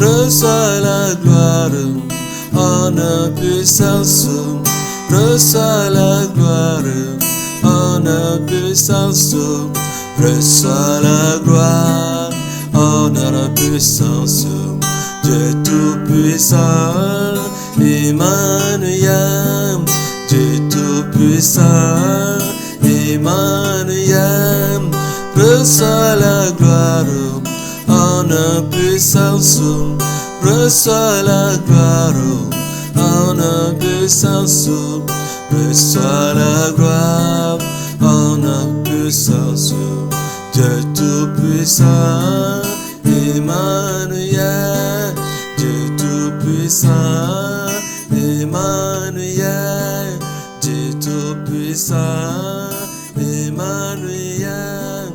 reçois la gloire, honneur, puissance, reçois la gloire, honneur, puissance, reçois la gloire, honneur, puissance, Dieu tout-puissant, Emmanuel, Dieu tout-puissant, Emmanuel, reçois la gloire, honneur, puissance, reçois la gloire, honneur, puissance, reçois la gloire, honneur, puissance, Dieu tout-puissant, Emmanuel, Dieu tout-puissant, Emmanuel, Dieu tout-puissant, Emmanuel,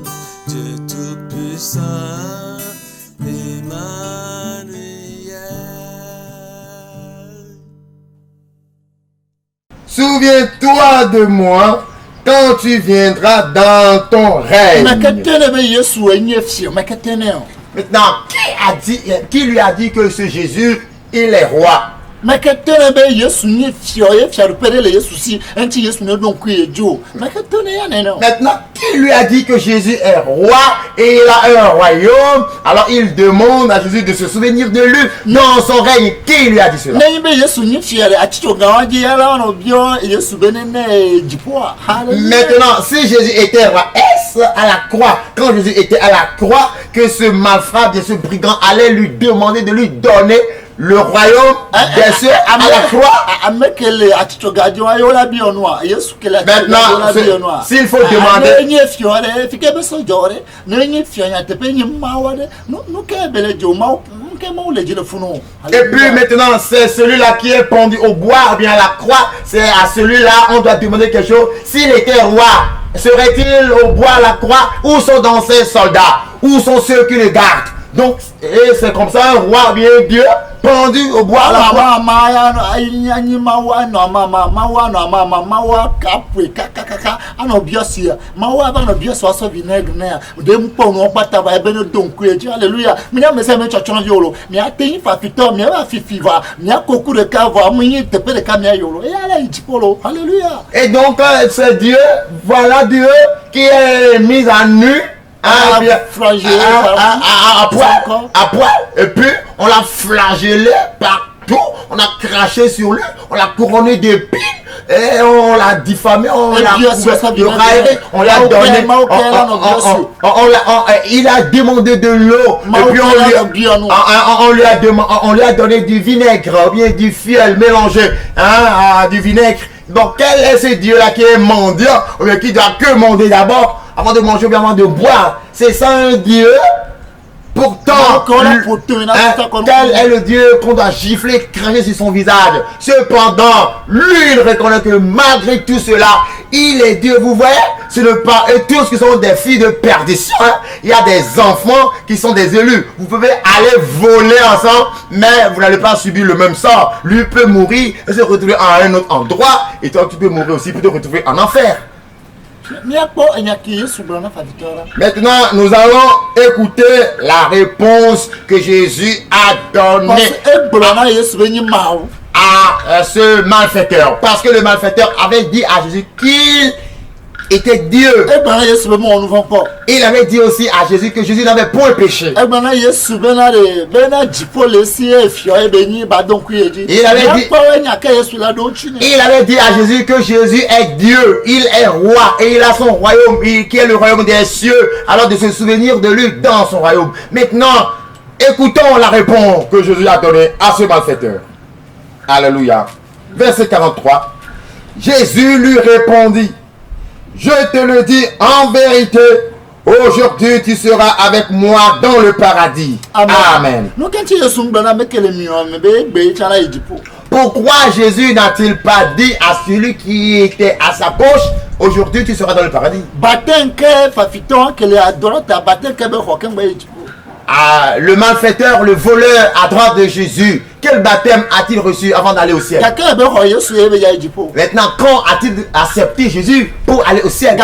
Dieu tout-puissant, Emmanuel. Souviens-toi de moi quand tu viendras dans ton règne. Maintenant, qui lui a dit que ce Jésus, il est roi? Maintenant, qui lui a dit que Jésus est roi et il a un royaume? Alors il demande à Jésus de se souvenir de lui dans son règne. Qui lui a dit cela? Maintenant, si Jésus était roi, est-ce à la croix, quand Jésus était à la croix, que ce malfrat, bien ce brigand allait lui demander de lui donner le royaume des cieux à la croix? Maintenant, s'il faut demander, et puis maintenant, c'est celui-là qui est pendu au bois ou bien à la croix, c'est à celui-là on doit demander quelque chose. S'il était roi, serait-il au bois à la croix? Où sont dans ses soldats? Où sont ceux qui le gardent? Donc, et c'est comme ça, un roi bien Dieu pendu au bois à la croix. Et donc, c'est Dieu, voilà Dieu qui est mis à nu. À poil, et puis on l'a flagellé partout, on a craché sur lui, on l'a couronné d'épines, et on l'a diffamé, on l'a raillé, on l'a donné, il a demandé de l'eau, et puis on lui a donné du vinaigre, ou bien du fiel mélangé, du vinaigre. Donc quel est ce Dieu-là qui est mendiant, ou bien qui doit que mendier d'abord, avant de manger ou bien avant de boire? C'est ça un Dieu? Pourtant, quel est le Dieu qu'on doit gifler, cracher sur son visage? Cependant, lui, il reconnaît que malgré tout cela, il est Dieu. Vous voyez, ce n'est pas eux tous qui sont des filles de perdition. Il y a des enfants qui sont des élus. Vous pouvez aller voler ensemble, mais vous n'allez pas subir le même sort. Lui peut mourir et se retrouver à un autre endroit, et toi tu peux mourir aussi, pour te retrouver en enfer. Maintenant, nous allons écouter la réponse que Jésus a donnée à ce malfaiteur. Parce que le malfaiteur avait dit à Jésus qu'il était Dieu. Il avait dit aussi à Jésus que Jésus n'avait point péché. Il avait dit à Jésus que Jésus est Dieu, il est roi et il a son royaume, qui est le royaume des cieux. Alors de se souvenir de lui dans son royaume. Maintenant, écoutons la réponse que Jésus a donnée à ce malfaiteur. Alléluia. Verset 43. Jésus lui répondit: je te le dis en vérité, aujourd'hui tu seras avec moi dans le paradis. Amen. Pourquoi Jésus n'a-t-il pas dit à celui qui était à sa gauche, aujourd'hui tu seras dans le paradis? Le malfaiteur, le voleur à droite de Jésus, quel baptême a-t-il reçu avant d'aller au ciel? Maintenant, quand a-t-il accepté Jésus pour aller au ciel? Et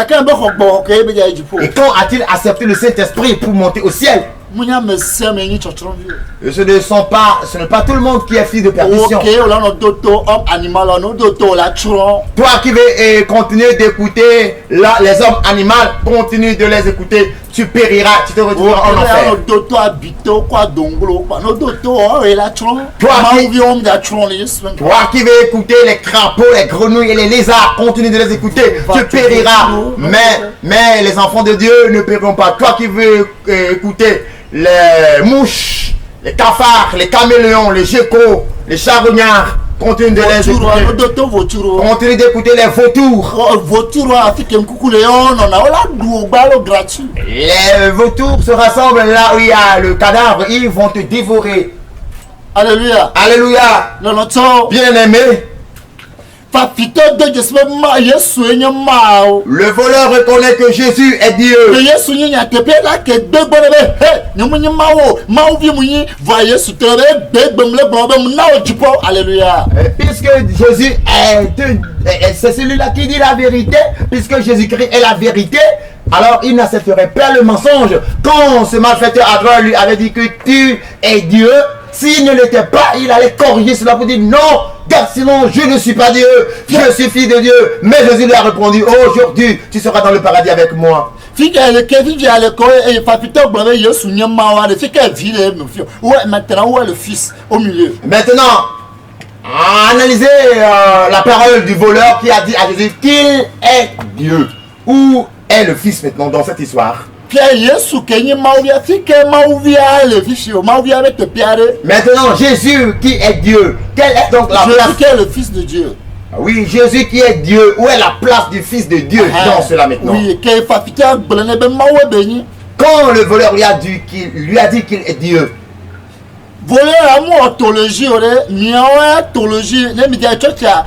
quand a-t-il accepté le Saint-Esprit pour monter au ciel? Munya me se me ni chochron vi. Ce n'est pas tout le monde qui est fils de perdition. OK, on a notre doto homme animal, on a doto la chron. Toi qui veux continuer d'écouter les hommes animaux, continue de les écouter. Tu périras, tu te retrouveras en enfer. Notre doto habito quoi dongolo quoi. Notre doto et la chron. Toi Toi qui veux écouter les crapauds, les grenouilles et les lézards, continue de les écouter. Tu périras. Mais les enfants de Dieu ne périront pas. Toi qui veux écouter les mouches, les cafards, les caméléons, les geckos, les charognards, continue de les écouter. Continue d'écouter les vautours. Les vautours se rassemblent là où il y a le cadavre. Ils vont te dévorer. Alléluia. Alléluia. Bien-aimé. Le voleur reconnaît que Jésus est Dieu. Alléluia. Puisque Jésus c'est celui-là qui dit la vérité, puisque Jésus-Christ est la vérité, alors il n'accepterait pas le mensonge. Quand ce malfaiteur adroit lui avait dit que tu es Dieu, s'il ne l'était pas, il allait corriger cela pour dire non, car sinon je ne suis pas Dieu, je suis fils de Dieu. Mais Jésus lui a répondu, aujourd'hui tu seras dans le paradis avec moi. Maintenant, où est le fils au milieu? Maintenant, analysez la parole du voleur qui a dit à Jésus qu'il est Dieu. Où est le fils maintenant dans cette histoire? Maintenant, Jésus qui est Dieu, quelle est donc la place? Jésus qui est le fils de Dieu. Oui, Jésus qui est Dieu, où est la place du fils de Dieu dans cela maintenant? Oui, quand le voleur lui a dit qu'il est Dieu, voleur amu ontologie ore miawa ontologie ne mi dia chocha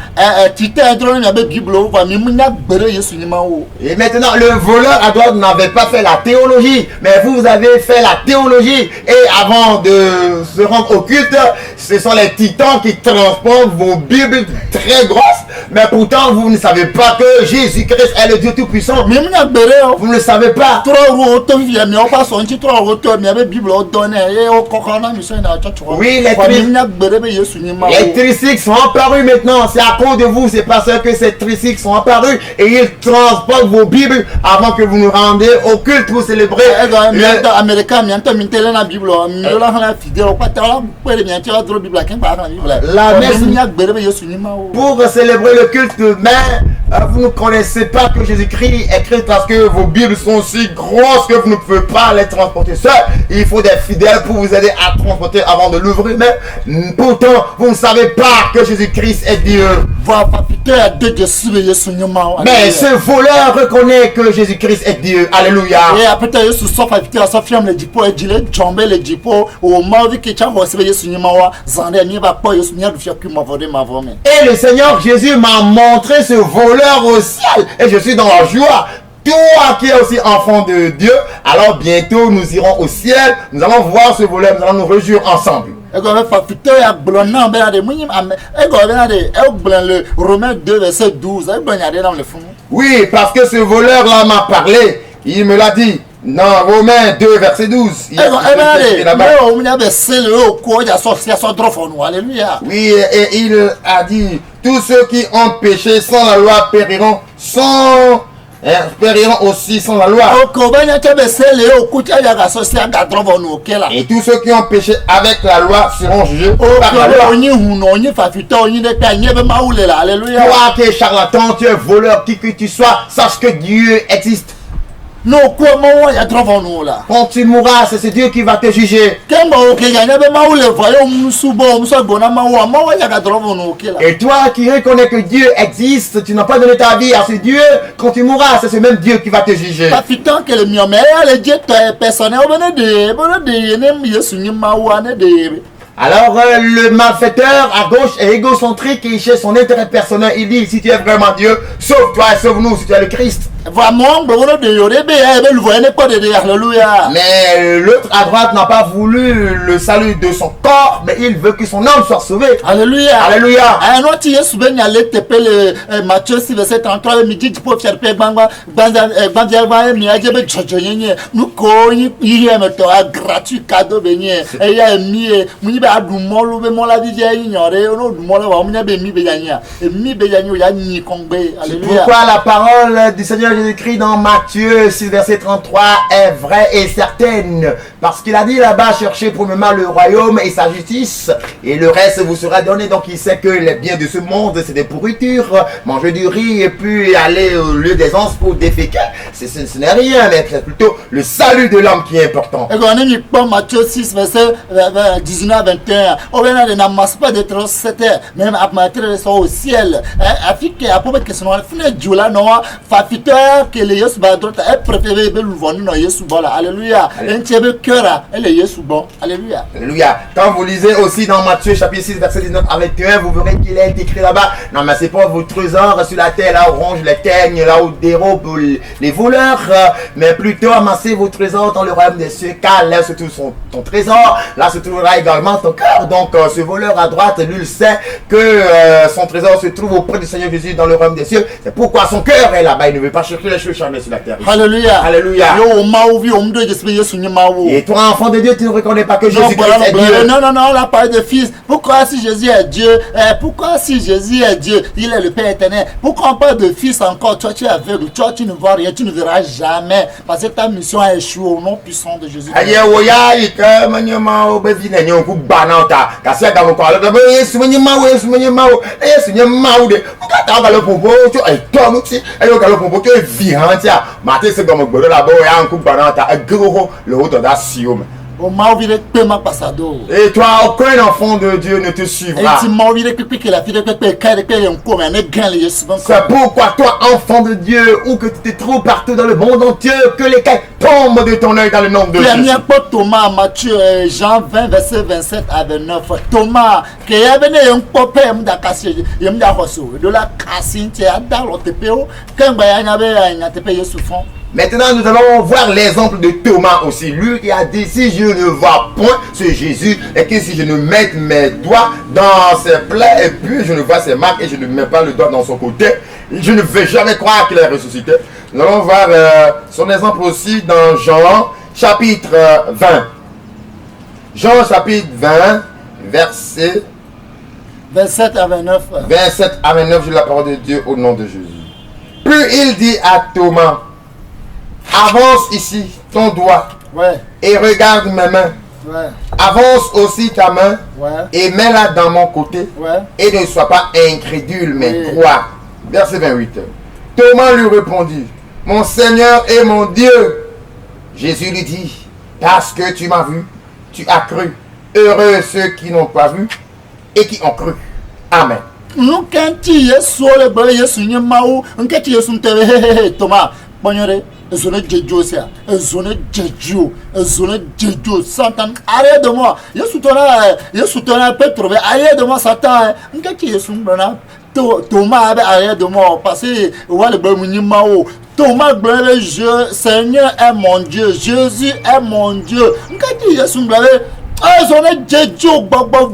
tite ndro na be bible wa mi munya gbere Yesu ni mawo. Et maintenant le voleur à droite n'avait pas fait la théologie, mais vous avez fait la théologie, et avant de se rendre au culte, ce sont les titans qui transportent vos bibles très grosses, mais pourtant vous ne savez pas que Jésus-Christ est le Dieu tout-puissant. Mi munya gbere vous ne le savez pas. Oui, les tricycles sont apparus maintenant. C'est à cause de vous, c'est parce que ces tricycles sont apparus et ils transportent vos Bibles avant que vous nous rendiez au culte pour célébrer. La messe pour célébrer le culte, mais vous ne connaissez pas que Jésus-Christ est Christ parce que vos Bibles sont si grosses que vous ne pouvez pas les transporter seuls. Il faut des fidèles pour vous aider à transporter avant de l'ouvrir, mais pourtant vous ne savez pas que Jésus-Christ est Dieu. Mais ce voleur reconnaît que Jésus-Christ est Dieu. Alléluia. Et le Seigneur Jésus m'a montré ce voleur au ciel et je suis dans la joie. Toi qui es aussi enfant de Dieu, alors bientôt nous irons au ciel, nous allons voir ce voleur, nous allons nous réjouir ensemble. Romains 2 verset 12. Oui, parce que ce voleur là m'a parlé, il me l'a dit. Non, Romains 2 verset 12. Oui, et il a dit, tous ceux qui ont péché sans la loi périront périront aussi sans la loi. Et tous ceux qui ont péché avec la loi seront jugés par la loi. Toi qui es charlatan, tu es voleur, qui que tu sois, sache que Dieu existe. Quand tu mourras, c'est ce Dieu qui va te juger. Et toi qui reconnais que Dieu existe, tu n'as pas donné ta vie à ce Dieu, quand tu mourras, c'est ce même Dieu qui va te juger. Alors le malfaiteur à gauche est égocentrique et il cherche son intérêt personnel. Il dit, si tu es vraiment Dieu, sauve-toi et sauve-nous si tu es le Christ. Vraiment, de Yorébé, le voyait pas de alléluia. Mais l'autre à droite n'a pas voulu le salut de son corps, mais il veut que son âme soit sauvée. Alléluia. Alléluia. Un autre qui est souvent allé te payer Matthieu 6, verset 33, midi, tu peux faire payer nous connaissons, il y a un gratuit cadeau, et il y a mis, il y a du molo, mais la vie est ignorée, on a du molo, on a mis Béjania, et mi Béjania, il y a ni Kongbe. Alléluia. Pourquoi la parole du Seigneur Jésus-Christ dans Matthieu 6, verset 33 est vraie et certaine? Parce qu'il a dit là-bas, cherchez premièrement le royaume et sa justice, et le reste vous sera donné. Donc il sait que les biens de ce monde, c'est des pourritures, manger du riz et puis aller au lieu des anses pour déféquer. Ce n'est rien, mais c'est plutôt le salut de l'homme qui est important. Et quand on est pas Matthieu 6, verset 19 à 21, on n'amasse pas de trop cette même à mettre ça au ciel. Afrique, à propos de question, on a dit là, non, fafiteur que les Yesu va droite, est préféré de l'ouvrir dans Yesu bon. Alléluia. Un tiers cœur, elle est Yesu bon. Alléluia. Alléluia. Quand vous lisez aussi dans Matthieu chapitre 6, verset 19 à 21, vous verrez qu'il est écrit là-bas, non mais c'est pas vos trésors sur la terre, là où rongent les teignes, là où dérobent les voleurs, mais plutôt amassez vos trésors dans le royaume des cieux, car là se trouve ton trésor, là se trouvera également ton cœur. Donc ce voleur à droite, lui, il sait que son trésor se trouve auprès du Seigneur Jésus dans le royaume des cieux. C'est pourquoi son cœur est là-bas, il ne veut pas chercher les choses charmées sur la terre. Alléluia. Alléluia. Et toi, enfant de Dieu, tu ne reconnais pas que Jésus-Christ est Dieu. Non, on a parlé de fils. Pourquoi si Jésus est Dieu? Pourquoi si Jésus est Dieu, il est le Père éternel? Pourquoi on parle de fils encore? Toi, tu es aveugle. Toi, tu ne vois rien. Tu ne verras jamais. Parce que ta mission a échoué au nom puissant de Jésus. Et toi, aucun enfant de Dieu ne te suivra. C'est pourquoi toi, enfant de Dieu, ou que tu te trouves partout dans le monde entier, que les cailles tombent de ton œil dans le nom de Jésus. Thomas, Matthieu, Jean 20, verset 27 à 29. Thomas, qui est venu un peu de la cassine, tu as dans l'autre pays, quand il y a des pays souffrants. Maintenant, nous allons voir l'exemple de Thomas aussi. Lui qui a dit, si je ne vois point ce Jésus, et que si je ne mets mes doigts dans ses plaies, et puis je ne vois ses marques, et je ne mets pas le doigt dans son côté, je ne vais jamais croire qu'il est ressuscité. Nous allons voir son exemple aussi dans Jean, chapitre 20. Jean, chapitre 20, verset 27 à 29. 27 à 29, je lis la parole de Dieu au nom de Jésus. Puis il dit à Thomas, avance ici ton doigt, ouais, et regarde mes mains. Ouais. Avance aussi ta main, ouais, et mets-la dans mon côté, ouais, et ne sois pas incrédule, mais oui, crois. Verset 28. Thomas lui répondit, mon Seigneur et mon Dieu. Jésus lui dit, parce que tu m'as vu, tu as cru. Heureux ceux qui n'ont pas vu et qui ont cru. Amen. Nous quand tu es sur le bas, il y a son maou, on quand tu es sur le Thomas, bonjour. Zone Djedjo, zone Djedjo, zone Djedjo, Satan, arrête de moi. Je soutiens un peu trouvé, arrête de moi, Satan. Quand tu es sur le bas, Thomas, arrête de moi, parce que le bas, Thomas, Seigneur est mon Dieu, Jésus est mon Dieu. Quand tu es sur le bas, zone Djedjo, Baba,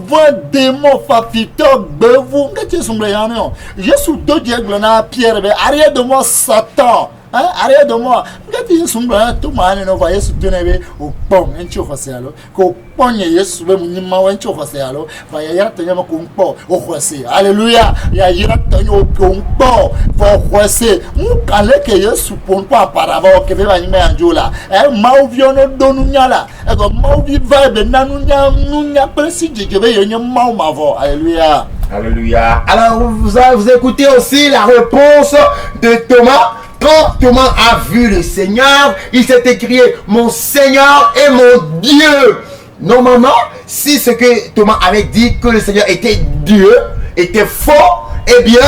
démon, fafiteur, bevu, quand tu es sur le bas, je suis deux diables, Pierre, arrête de moi, Satan. Arrête de moi. Quand tu es sur le tout le monde va se donner au pont, un chou facile. Qu'au pont, il y a souvent un chou facile. Il y a un pont au croissé. Alléluia. Il y a un pont au croissé. Nous, quand les gens se pont pas par rapport que vous avez un jour là. Mauviono donunyala. Et comme Mauvi va, nous n'y a pas si je vais y avoir. Alléluia. Alléluia. Alors, vous écoutez aussi la réponse de Thomas. Quand Thomas a vu le Seigneur, il s'est écrié, mon Seigneur et mon Dieu. Normalement, si ce que Thomas avait dit que le Seigneur était Dieu, était faux, eh bien,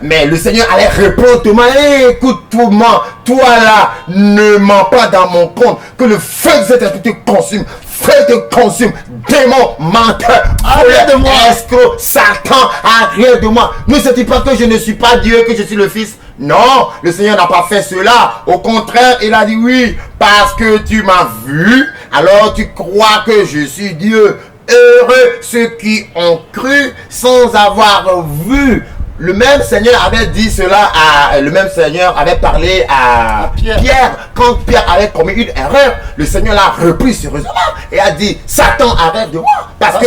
mais le Seigneur allait répondre Thomas, écoute Thomas, toi là, ne mens pas dans mon compte, que le feu de cet esprit te consume. Feu te consume, démon, menteur, arrête de moi. escroc, Satan, arrête de moi. Ne sais-tu pas que je ne suis pas Dieu, que je suis le Fils? Non, le Seigneur n'a pas fait cela. Au contraire, il a dit oui, parce que tu m'as vu, alors tu crois que je suis Dieu. Heureux ceux qui ont cru sans avoir vu. Le même Seigneur avait dit cela le même Seigneur avait parlé à Pierre. Quand Pierre avait commis une erreur, le Seigneur l'a repris sérieusement et a dit, Satan, arrête de moi. Parce que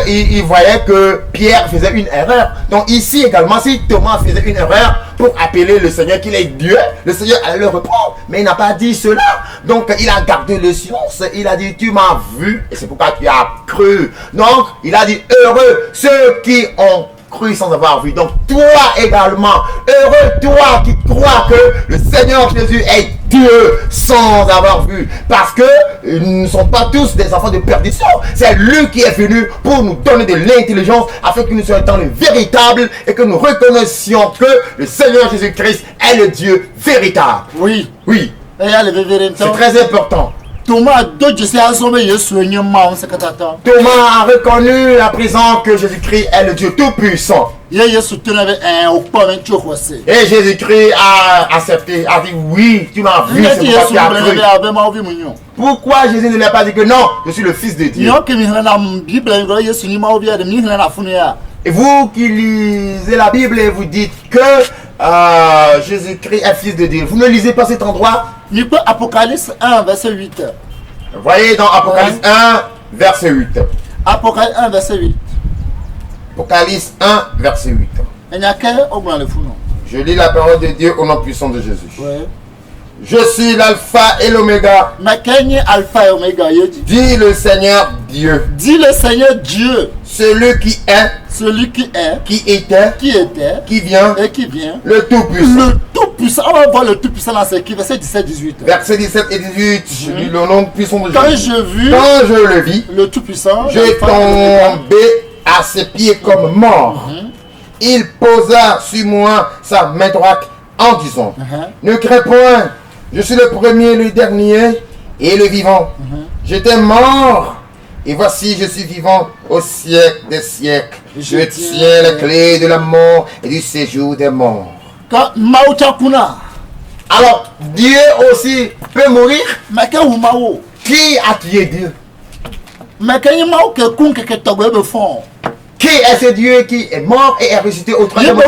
il voyait que Pierre faisait une erreur. Donc ici également, si Thomas faisait une erreur pour appeler le Seigneur qu'il est Dieu, le Seigneur allait le reprendre. Mais il n'a pas dit cela. Donc il a gardé le silence. Il a dit, tu m'as vu et c'est pourquoi tu as cru. Donc il a dit, heureux ceux qui ont cru sans avoir vu. Donc toi également, heureux toi qui crois que le Seigneur Jésus est Dieu sans avoir vu. Parce que nous ne sommes pas tous des enfants de perdition. C'est lui qui est venu pour nous donner de l'intelligence afin que nous soyons dans le véritable et que nous reconnaissions que le Seigneur Jésus-Christ est le Dieu véritable. Oui. Oui. C'est très important. Thomas a reconnu à présent que Jésus-Christ est le Dieu Tout-Puissant. Et Jésus-Christ a accepté, a dit oui, tu m'as vu, c'est pourquoi tu as cru. Pourquoi Jésus ne lui a pas dit que non, je suis le Fils de Dieu? Et vous qui lisez la Bible et vous dites que Jésus-Christ est Fils de Dieu, vous ne lisez pas cet endroit? Apocalypse 1, verset 8. Voyez dans Apocalypse 1, verset 8. Apocalypse 1, verset 8. Apocalypse 1, verset 8. Je lis la parole de Dieu au nom puissant de Jésus. Ouais. Je suis l'alpha et l'oméga. Dit le Seigneur Dieu. Dit le Seigneur Dieu. Celui qui est. Celui qui est. Qui était. Qui vient. Et qui vient. Le Tout-Puissant. Le Tout-Puissant. On va voir le Tout-Puissant dans ce qui verset 17-18. Verset 17 et 18. Je lis le nom puissant de Jésus. Quand je le vis. Le Tout-Puissant. Je tombé à ses pieds comme mort. Il posa sur moi sa main droite en disant, ne crains point. Je suis le premier, le dernier et le vivant. J'étais mort et voici je suis vivant au siècle des siècles. Je tiens les clés de la mort et du séjour des morts. Alors Dieu aussi peut mourir. Qui a tué Dieu? Qui est ce Dieu qui est mort et est ressuscité au troisième jour?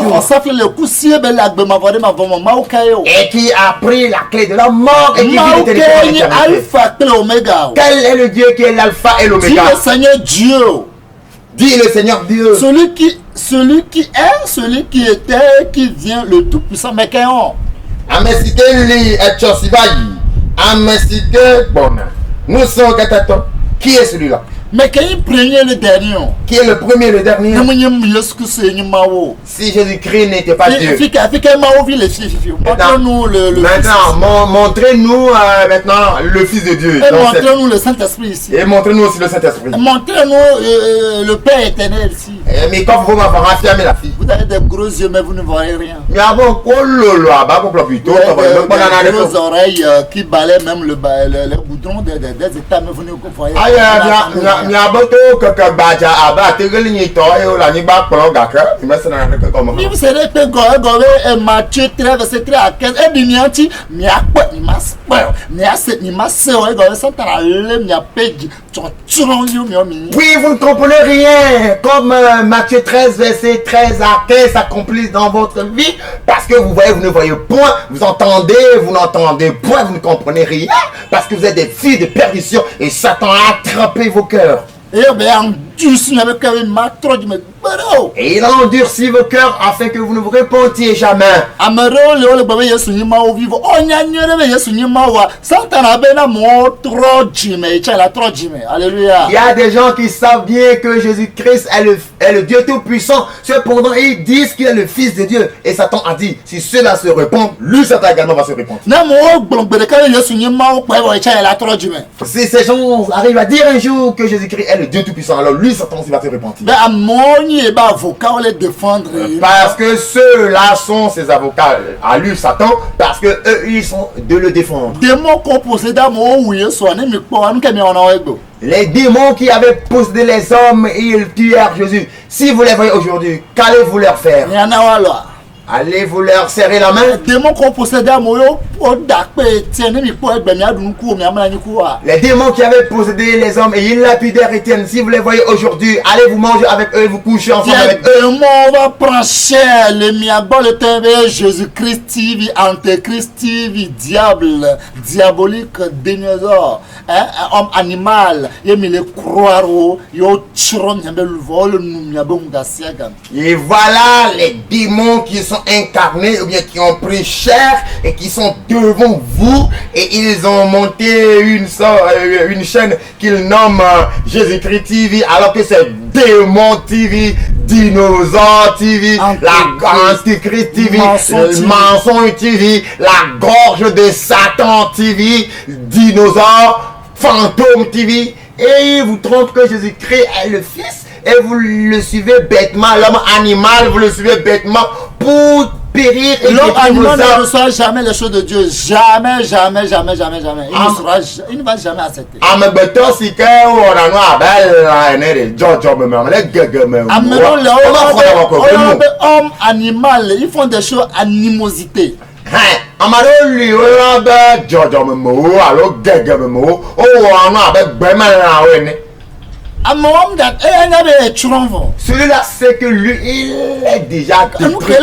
Et qui a pris la clé de la mort et qui vit l'éternité. Quel est le Dieu qui est l'alpha et l'oméga? Dit le Seigneur Dieu. Dit le Seigneur Dieu. Celui qui est, celui qui était, qui vient, le Tout-Puissant. Mais qu'est-ce nous sommes Katato. Qui est celui-là? Mais qui est le premier le dernier? Qui est le premier et le dernier? Si Jésus-Christ n'était pas Dieu. Maintenant, montrez-nous maintenant le Fils de Dieu. Et montrez-nous le Saint-Esprit ici. Et montrez-nous aussi le Saint-Esprit. Montrez-nous le Père éternel ici. Mais quand vous m'avez affirmé la fille. Vous avez des gros yeux mais vous ne voyez rien. Mais avant, des grosses oreilles qui balaient même le goudron des états mais vous ne voyez rien. Mais vous savez que Matthieu 13, verset 3 à 15, et bien, oui, vous ne comprenez rien. Comme Matthieu 13, verset 13 à 15 s'accomplit dans votre vie. Parce que vous voyez, vous ne voyez point. Vous entendez, vous n'entendez point. Vous ne comprenez rien. Parce que vous êtes des filles de perdition. Et Satan a attrapé vos cœurs. Et il a endurci vos cœurs afin que vous ne vous repentiez jamais. Alléluia. Il y a des gens qui savent bien que Jésus-Christ est le Dieu Tout-Puissant. Cependant, ils disent qu'il est le Fils de Dieu. Et Satan a dit, si cela se répand, lui, Satan également va se répandre. Si ces gens arrivent à dire un jour que Jésus-Christ est le Dieu Tout-Puissant, alors lui, Satan aussi va se répandre. Parce que ceux-là sont ses avocats à lui, Satan, parce que eux, ils sont de le défendre. Les démons qui avaient possédé les hommes et ils tuèrent Jésus. Si vous les voyez aujourd'hui, qu'allez-vous leur faire? Allez-vous leur serrer la main? Les démons qui avaient possédé les hommes et ils lapidèrent Étienne, si vous les voyez aujourd'hui, allez-vous manger avec eux, vous coucher ensemble avec eux. Jésus-Christ Antéchrist diable, diabolique, dinosaure, homme animal, et voilà les démons qui sont incarnés ou bien qui ont pris chair et qui sont devant vous et ils ont monté une chaîne qu'ils nomment Jésus-Christ TV alors que c'est Démon TV, Dinosaure TV, la Antichrist TV, Mensonge TV, la gorge de Satan TV, Dinosaure, Fantôme TV et ils vous trompent que Jésus-Christ est le Fils. Et vous le suivez bêtement, l'homme animal, vous le suivez bêtement pour périr. L'homme animal ne reçoit jamais les choses de Dieu. Jamais, jamais, jamais, jamais, jamais. Il ne va jamais accepter. Homme animal, ils font des choses animosité. Celui-là sait que lui, il est déjà détruit.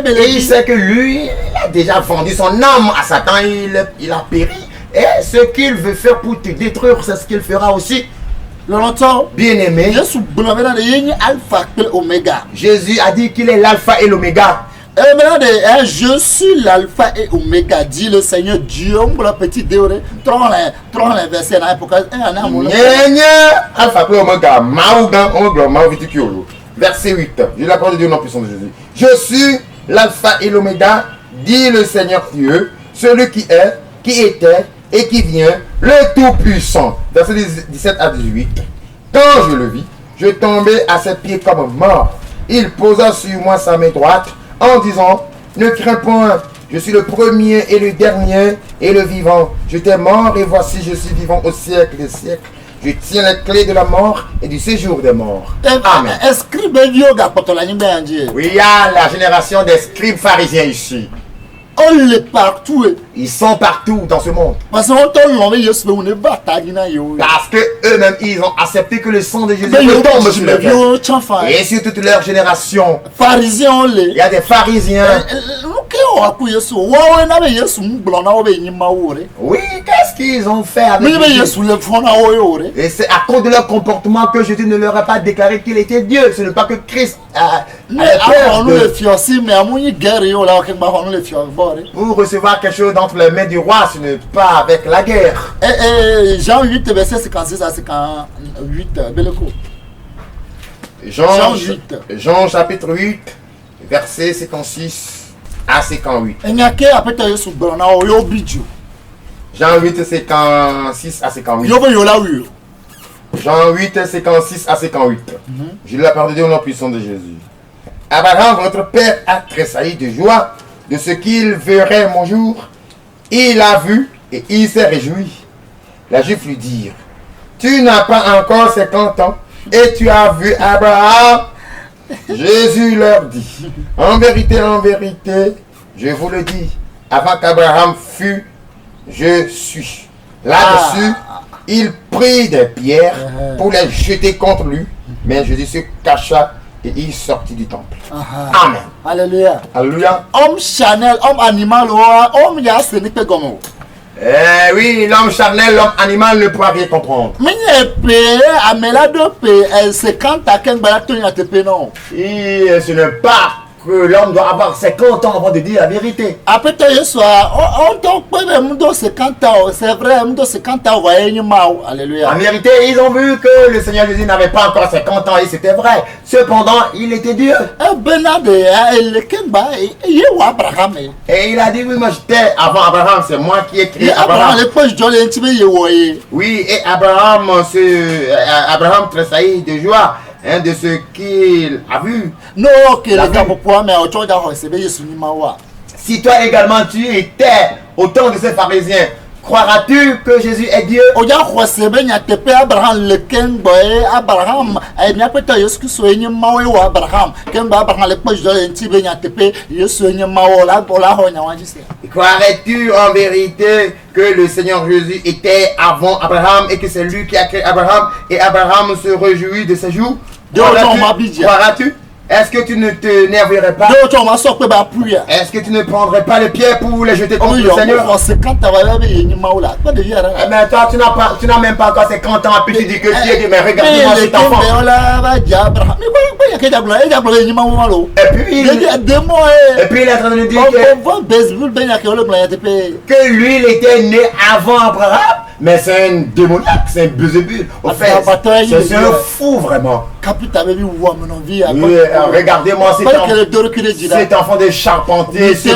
Et il sait que lui, il a déjà vendu son âme à Satan, il a péri. Et ce qu'il veut faire pour te détruire, c'est ce qu'il fera aussi. Bien aimé, Jésus a dit qu'il est l'alpha et l'oméga. Je suis l'alpha et oméga, dit le Seigneur Dieu. La petite déorée, tron les versets là pour alpha et oméga, verset 8. Je la parole de Dieu non puissant de Jésus. Je suis l'alpha et l'oméga, dit le Seigneur Dieu, celui qui est, qui était et qui vient, le tout-puissant. Verset 17 à 18. Quand je le vis, je tombais à ses pieds comme mort. Il posa sur moi sa main droite en disant, ne crains point, je suis le premier et le dernier et le vivant. J'étais mort et voici je suis vivant au siècle des siècles. Je tiens les clés de la mort et du séjour des morts. Amen. Oui, il y a la génération des scribes pharisiens ici. Ils sont partout dans ce monde. Parce que eux-mêmes, ils ont accepté que le sang de Jésus tombe sur leur tête. Et sur toute leur génération, il y a des pharisiens. Oui, qu'est-ce qu'ils ont fait avec Jésus? Et c'est à cause de leur comportement que Jésus ne leur a pas déclaré qu'il était Dieu. Ce n'est pas que Christ a peur pour recevoir quelque chose d'entre les mains du roi, ce n'est pas avec la guerre. Jean 8, verset 56 à 58. Jean chapitre 8, verset 56 à 58. Jean 8, 56 à 58. Jean 8, 56 à 58. Je lis la parole de Dieu au nom puissant de Jésus. Abraham, votre père, a tressailli de joie de ce qu'il verrait mon jour. Il a vu et il s'est réjoui. Les Juifs lui dirent, tu n'as pas encore 50 ans et tu as vu Abraham. Jésus leur dit, en vérité, je vous le dis, avant qu'Abraham fût, je suis. Là-dessus, il prit des pierres pour les jeter contre lui, mais Jésus se cacha et il sortit du temple. Amen. Alléluia. Alléluia. Homme charnel, homme animal, homme yasenipe gomo. Oui, l'homme charnel, l'homme animal ne pourra rien comprendre. Et ce n'est pas que l'homme doit avoir 50 ans avant de dire la vérité. Après, c'est vrai, 50 ans, alléluia. En vérité, ils ont vu que le Seigneur Jésus n'avait pas encore 50 ans et c'était vrai. Cependant, il était Dieu. Et il a dit, oui, moi j'étais avant Abraham, c'est moi qui ai créé Abraham. Oui, et Abraham tressaillit de joie. De ce qu'il a vu. Si toi également tu étais au temps de ces pharisiens, Croiras-tu que Jésus est Dieu? Oya khosebe nyatepe Abraham le kengbo Abraham nyapeto Yesu Kristo enye mawe wa Abraham kengbo Abraham le kpojo ntibe nyatepe Yesu enye mawe la ho nyawanjise. Croirais-tu en vérité que le Seigneur Jésus était avant Abraham et que c'est lui qui a créé Abraham et Abraham se réjouit de ses jours? Croiras-tu? Est-ce que tu ne te nerverais pas? Est-ce que tu ne prendrais pas les pierres pour les jeter contre le Seigneur? Eh bien, toi, tu n'as même pas encore 50 ans, puis tu dis que Dieu dit, mais regarde-moi cet enfant. Et puis il est en train de nous dire que lui, il était né avant Abraham. Mais c'est un démoniaque, c'est un Beelzébul. Au fait, c'est un fou vraiment. Oui, regardez-moi cet enfant de charpentier. Ce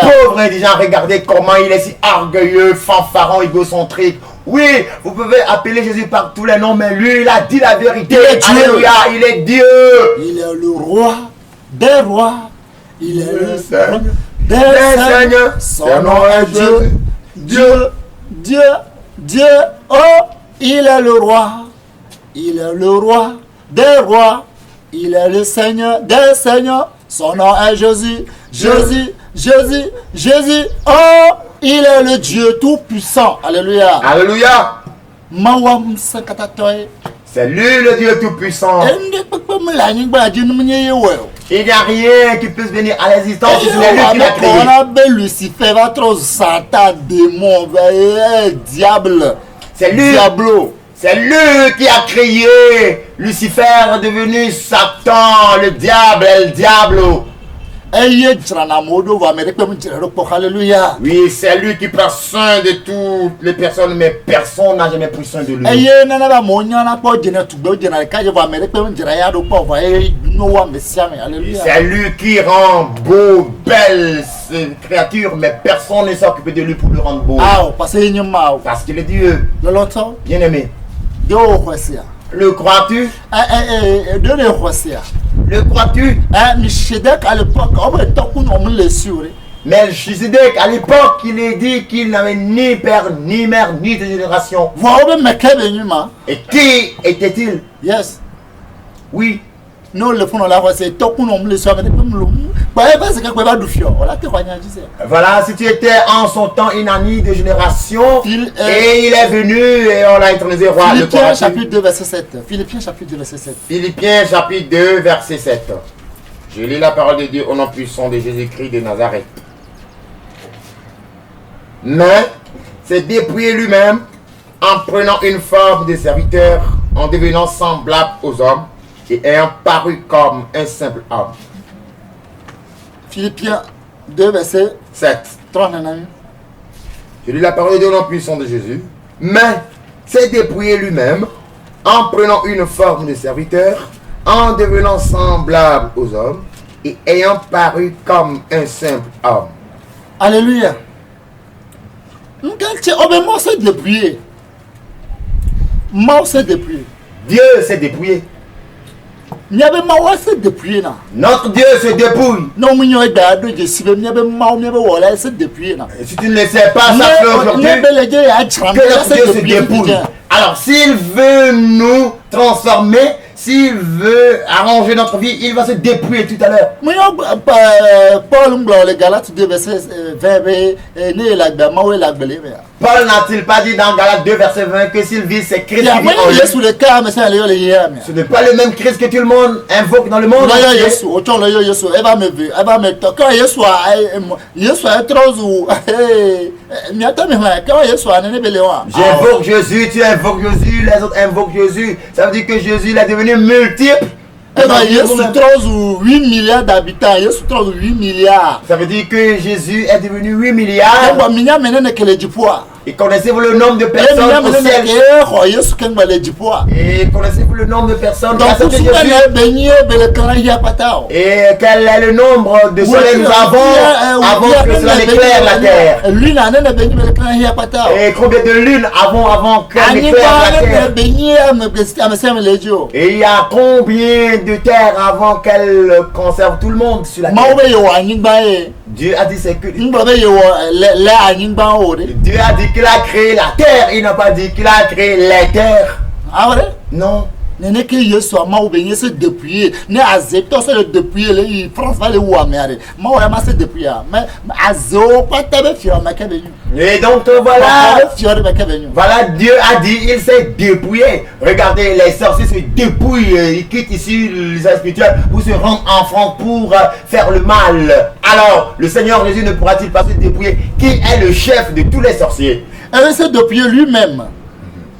pauvre indigent, regardez comment il est si orgueilleux, fanfaron, égocentrique. Oui, vous pouvez appeler Jésus par tous les noms, mais lui, il a dit la vérité. Alléluia, il est Dieu. Il est le roi des rois. Il est le Seigneur des Seigneurs. Son nom est Dieu. Dieu. Oh, il est le roi. Il est le roi des rois. Il est le Seigneur des seigneurs. Son nom est Jésus. Jésus. Oh, il est le Dieu tout-puissant. Alléluia. Alléluia. Mawam sakatatoy. C'est lui le Dieu tout-puissant. Il n'y a rien qui puisse venir à l'existence si ce n'est lui qui l'a créé. On appelle Lucifer, votre Satan, démon, diable. C'est lui. Diablo. C'est lui qui a créé Lucifer, devenu Satan, le diable, el diablo. Alléluia. Oui, c'est lui qui prend soin de toutes les personnes, mais personne n'a jamais pris soin de lui. C'est lui qui rend beau, belle créature, mais personne ne s'est occupé de lui pour le rendre beau. Parce qu'il est Dieu. Bien aimé. Le crois-tu? Le crois-tu? Melchizedek, à l'époque, il est dit qu'il n'avait ni père, ni mère, ni de génération. Et qui était-il? Yes. Oui. Non, le fond de la voix, c'est voilà, si tu étais en son temps une amie de génération, et il est venu et on l'a intronisé roi. Philippiens chapitre 2, verset 7. Philippiens chapitre 2, verset 7. Philippiens chapitre 2, verset 7. Je lis la parole de Dieu au nom puissant de Jésus-Christ de Nazareth. Mais s'est dépouillé lui-même en prenant une forme de serviteur, en devenant semblable aux hommes et ayant paru comme un simple homme. Philippiens 2, verset 7. 30. Je lis la parole de Dieu au nom puissant de Jésus. Mais s'est dépouillé lui-même en prenant une forme de serviteur, en devenant semblable aux hommes et ayant paru comme un simple homme. Alléluia. Moi s'est dépouillé. Moi s'est dépouillé. Dieu s'est dépouillé. Notre Dieu se dépouille. Et si tu ne le sais pas, sache aujourd'hui que notre Dieu se dépouille. Alors s'il veut nous transformer, s'il veut arranger notre vie, il va se dépouiller tout à l'heure. Paul les Galates 2 verset 20. Paul n'a-t-il pas dit dans Galates 2 verset 20 que s'il vit, c'est Christ qui vit en lui? Ce n'est pas le même Christ que tout le monde invoque dans le monde. J'invoque Jésus, tu invoques Jésus, les autres invoquent Jésus. Ça veut dire que Jésus est devenu multiple. 8 milliards d'habitants, 8 milliards. Ça veut dire que Jésus est devenu 8 milliards. Et connaissez-vous le nombre de personnes au ciel? Et connaissez-vous le nombre de personnes qui acceptent Jésus? Et quel est le nombre de soleils nous avons avant que cela n'éclaire la terre? Et combien de lunes avant qu'elle n'éclaire la terre? Et il y a combien de terre avant qu'elle conserve tout le monde sur la terre? Dieu a dit c'est que Ngblɔbe ye wɔ le anyigba o de. Dieu a dit qu'il a créé la terre. Il n'a pas dit qu'il a créé les terres. Awɔ de. Non. Nene ke Yesu amawo be nye se depuis ne azetɔ se le depuis le yi France va le wu amea de. Mawo ya ma se depuis a. Mais azewo kpata be fiɔ me ke be nyu. Et donc voilà. Be fiɔ de me ke be nyu. Voilà, Dieu a dit, il s'est dépouillé. Regardez, les sorciers se dépouillent, ils quittent ici les spirituels pour se rendre en France pour faire le mal. Alors, le Seigneur Jésus ne pourra-t-il pas se dépouiller? Qui est le chef de tous les sorciers? Et c'est depuis lui-même.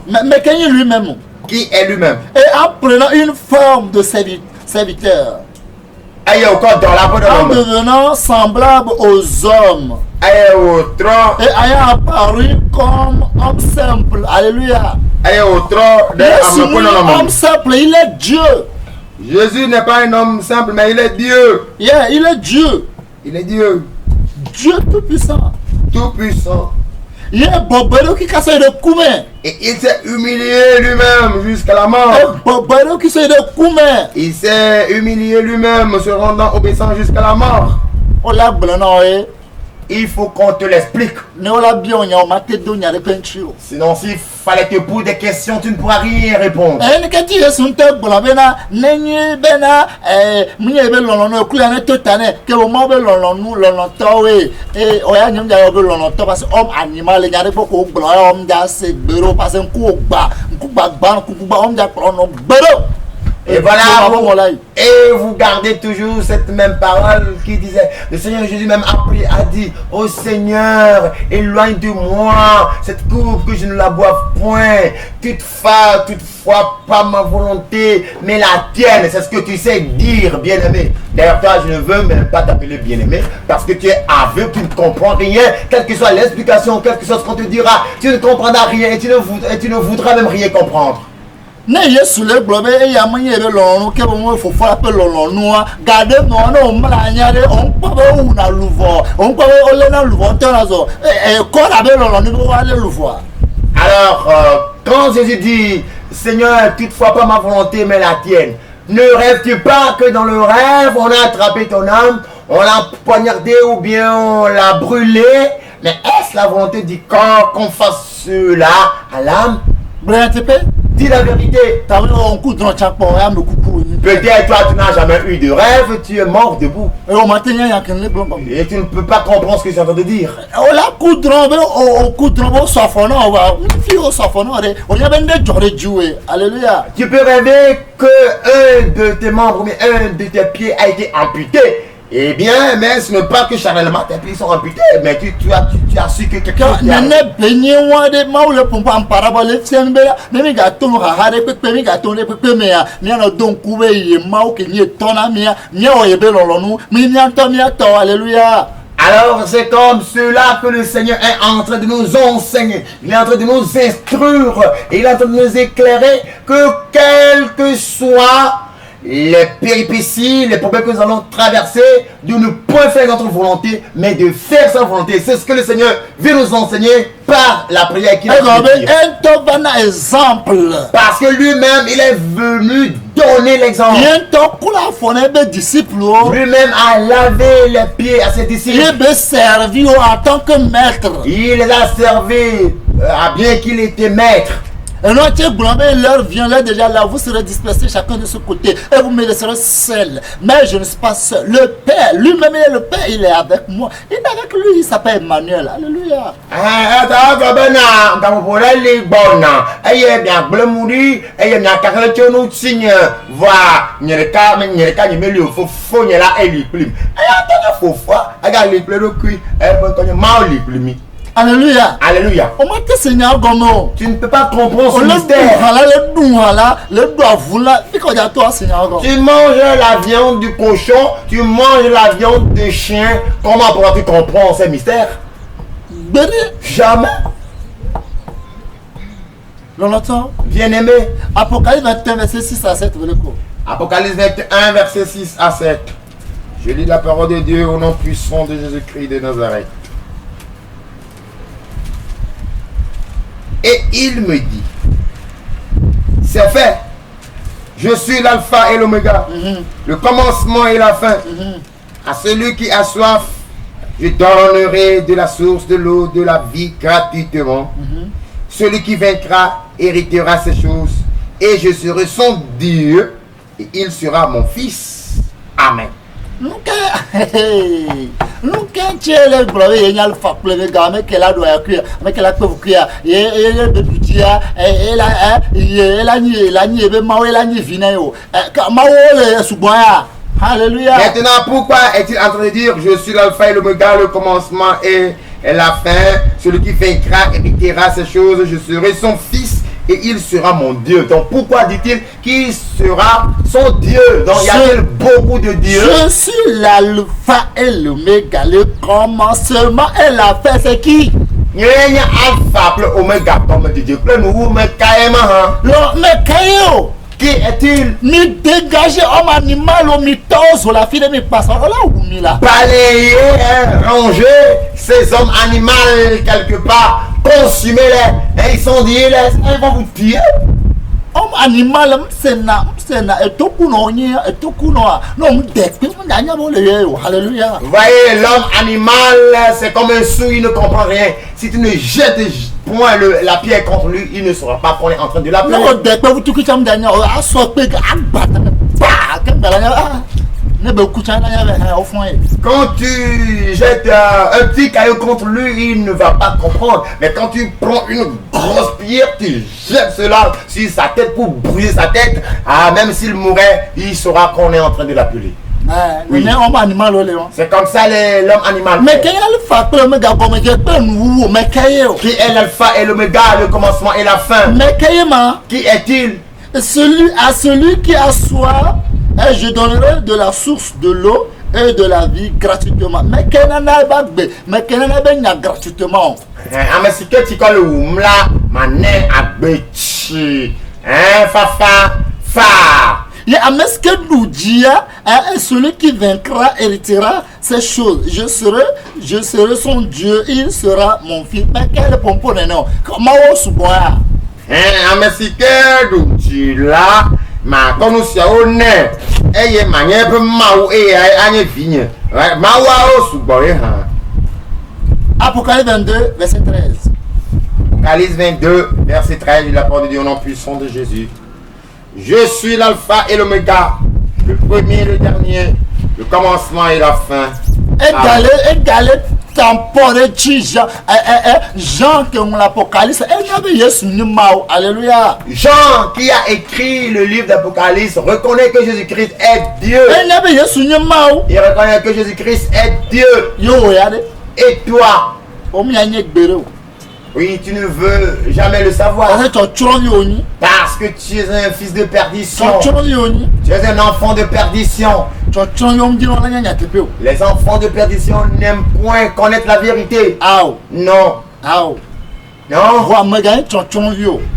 Mais qu'il est lui-même. Qui est lui-même? Et en prenant une forme de serviteur. Aïe, encore dans la peau de En l'homme. devenant semblable aux hommes. Aïe, au tronc. Et ayant apparu comme homme simple. Alléluia. Aïe, au tronc de Jésus l'homme. n'est homme simple, il est Dieu. Jésus n'est pas un homme simple, mais il est Dieu. Yeah, il est Dieu. Il est Dieu. Dieu tout-puissant. Tout puissant. Il est Bobero qui casse de Koumé. Et il s'est humilié lui-même jusqu'à la mort. Et Bobero qui se de Koumé. Il s'est humilié lui-même, se rendant obéissant jusqu'à la mort. On l'a blanc, Il faut qu'on te l'explique. ne on l'a bien, on a maté d'on y a des peintures. Sinon, s'il fallait te poser des questions, tu ne pourras rien répondre. Et ne kati yesu nte bla bena nenye bena munye be lolono kula ne totane ke o mo be lolonu loloto we o ya nyum ja be loloto parce homme animal nya re boko bla homme ja se gbero parce nku gba homme ja prono gbero. Et voilà, et vous gardez toujours cette même parole qui disait, le Seigneur Jésus même a dit, ô Seigneur, éloigne de moi cette coupe que je ne la boive point, toutefois pas ma volonté, mais la tienne. C'est ce que tu sais dire, bien-aimé. D'ailleurs, toi, je ne veux même pas t'appeler bien-aimé, parce que tu es aveugle, tu ne comprends rien, quelle que soit l'explication, quel que soit ce qu'on te dira, tu ne comprendras rien et tu ne voudras même rien comprendre. Ne yesu le gblɔ be eya menye be lɔlɔnu ke be mo fofo la ƒe lɔlɔnua gade nɔ ne o mla nya ɖe o ŋkpɔ be wuna luvɔ o ŋkpɔ be wolé na luvɔ ŋutɔ la zɔ kɔ la be lɔlɔnu be woalé luvɔa. Alors, quand Jésus dit, Seigneur, toutefois pas ma volonté mais la tienne, ne rêves-tu pas que dans le rêve on a attrapé ton âme, on l'a poignardé ou bien on l'a brûlé? Mais est-ce la volonté du corps qu'on fasse cela à l'âme? Dis la vérité. Peut-être toi tu n'as jamais eu de rêve, tu es mort debout. Et tu ne peux pas comprendre ce que je suis en train de dire. Alléluia. Tu peux rêver que un de tes membres, mais un de tes pieds a été amputé. Eh bien, mais ce n'est pas que charnellement tes pieds sont amputés, mais tu as su que quelqu'un qui a... Alléluia. Alors c'est comme cela que le Seigneur est en train de nous enseigner, il est en train de nous instruire, et il est en train de nous éclairer que quel que soit les péripéties, les problèmes que nous allons traverser, de ne point faire notre volonté, mais de faire sa volonté. C'est ce que le Seigneur veut nous enseigner par la prière qu'il a fait. Parce que lui-même, il est venu donner l'exemple. Lui-même a lavé les pieds à ses disciples. Il les a servis à bien qu'il était maître. Et non, l'heure vient, l'heure déjà là, vous serez dispersés chacun de ce côté et vous me laisserez seul. Mais je ne suis pas seul. Le Père, lui-même, le Père, il est avec moi. Il est avec lui, il s'appelle Emmanuel. Alléluia. Alléluia. Alléluia. Tu ne peux pas comprendre ce mystère. Tu manges la viande du cochon, tu manges la viande du chien. Comment pourras-tu comprendre ces mystères? Jamais. Bien-aimé. Apocalypse 21, verset 6 à 7. Apocalypse 21, verset 6 à 7. Je lis la parole de Dieu au nom puissant de Jésus-Christ de Nazareth. Et il me dit, c'est fait, je suis l'alpha et l'oméga, le commencement et la fin. À celui qui a soif, Je donnerai de la source de l'eau de la vie gratuitement. Celui qui vaincra héritera ces choses. Et je serai son Dieu. Et il sera mon fils. Amen. Nunca tiele brave yenyal faple ga me kela do akuya me kela pe ukuya ye be butia ela ni be mawe la ni vina yo mawo le suboya. Alléluia. Maintenant, pourquoi est-il en train de dire je suis l'alpha et l'oméga, le commencement et la fin? Celui qui vaincra héritera ces choses. Je serai son fils et il sera mon Dieu. Donc pourquoi dit-il qu'il sera son Dieu? Donc il y a beaucoup de dieux. Je suis l'alpha et l'oméga, le commencement et la fin. C'est qui? Il y a alpha et oméga comme Dieu. Qui est-il? Mi dégager homme animal au mitozo la fille de mi passe là ou mi là. Balayer, ranger ces hommes animaux quelque part, consumer-les, et ils sont dit, ils vont vous tuer. Homme animal, c'est et tout non, alléluia. Vous voyez, l'homme animal, c'est comme un sou, il ne comprend rien. Si tu ne jettes point la pierre contre lui, il ne saura pas qu'on est en train de l'appeler. Quand tu jettes un petit caillou contre lui, il ne va pas comprendre. Mais quand tu prends une grosse pierre, tu jettes cela sur sa tête pour brûler sa tête, même s'il mourait, il saura qu'on est en train de l'appeler. Oui. C'est comme ça l'homme animal. Mais qui est l'alpha et l'oméga, le commencement et la fin? Qui est-il? Celui qui a soif, et je donnerai de la source de l'eau et de la vie gratuitement. Mais qui n'a gratuitement. Celui qui vaincra héritera ces choses. Je serai son Dieu, il sera mon fils. Mais quel pompon est non? Comment on se voit? Ma konusia one eye manye pe mawu anye vigne mawa o sugbore han. Apocalypse 22 verset 13. Apocalypse 22 verset 13, la parole de Dieu au nom puissant de Jésus. Je suis l'alpha et l'oméga, le premier et le dernier, le commencement et la fin. Égalé temporel Jean qui ont l'Apocalypse. Alléluia. Jean qui a écrit le livre d'Apocalypse reconnaît que Jésus-Christ est Dieu. Il reconnaît que Jésus-Christ est Dieu. Et toi? Oui, tu ne veux jamais le savoir. Parce que tu es un fils de perdition. Tu es un enfant de perdition. Les enfants de perdition n'aiment point connaître la vérité. Non. Non.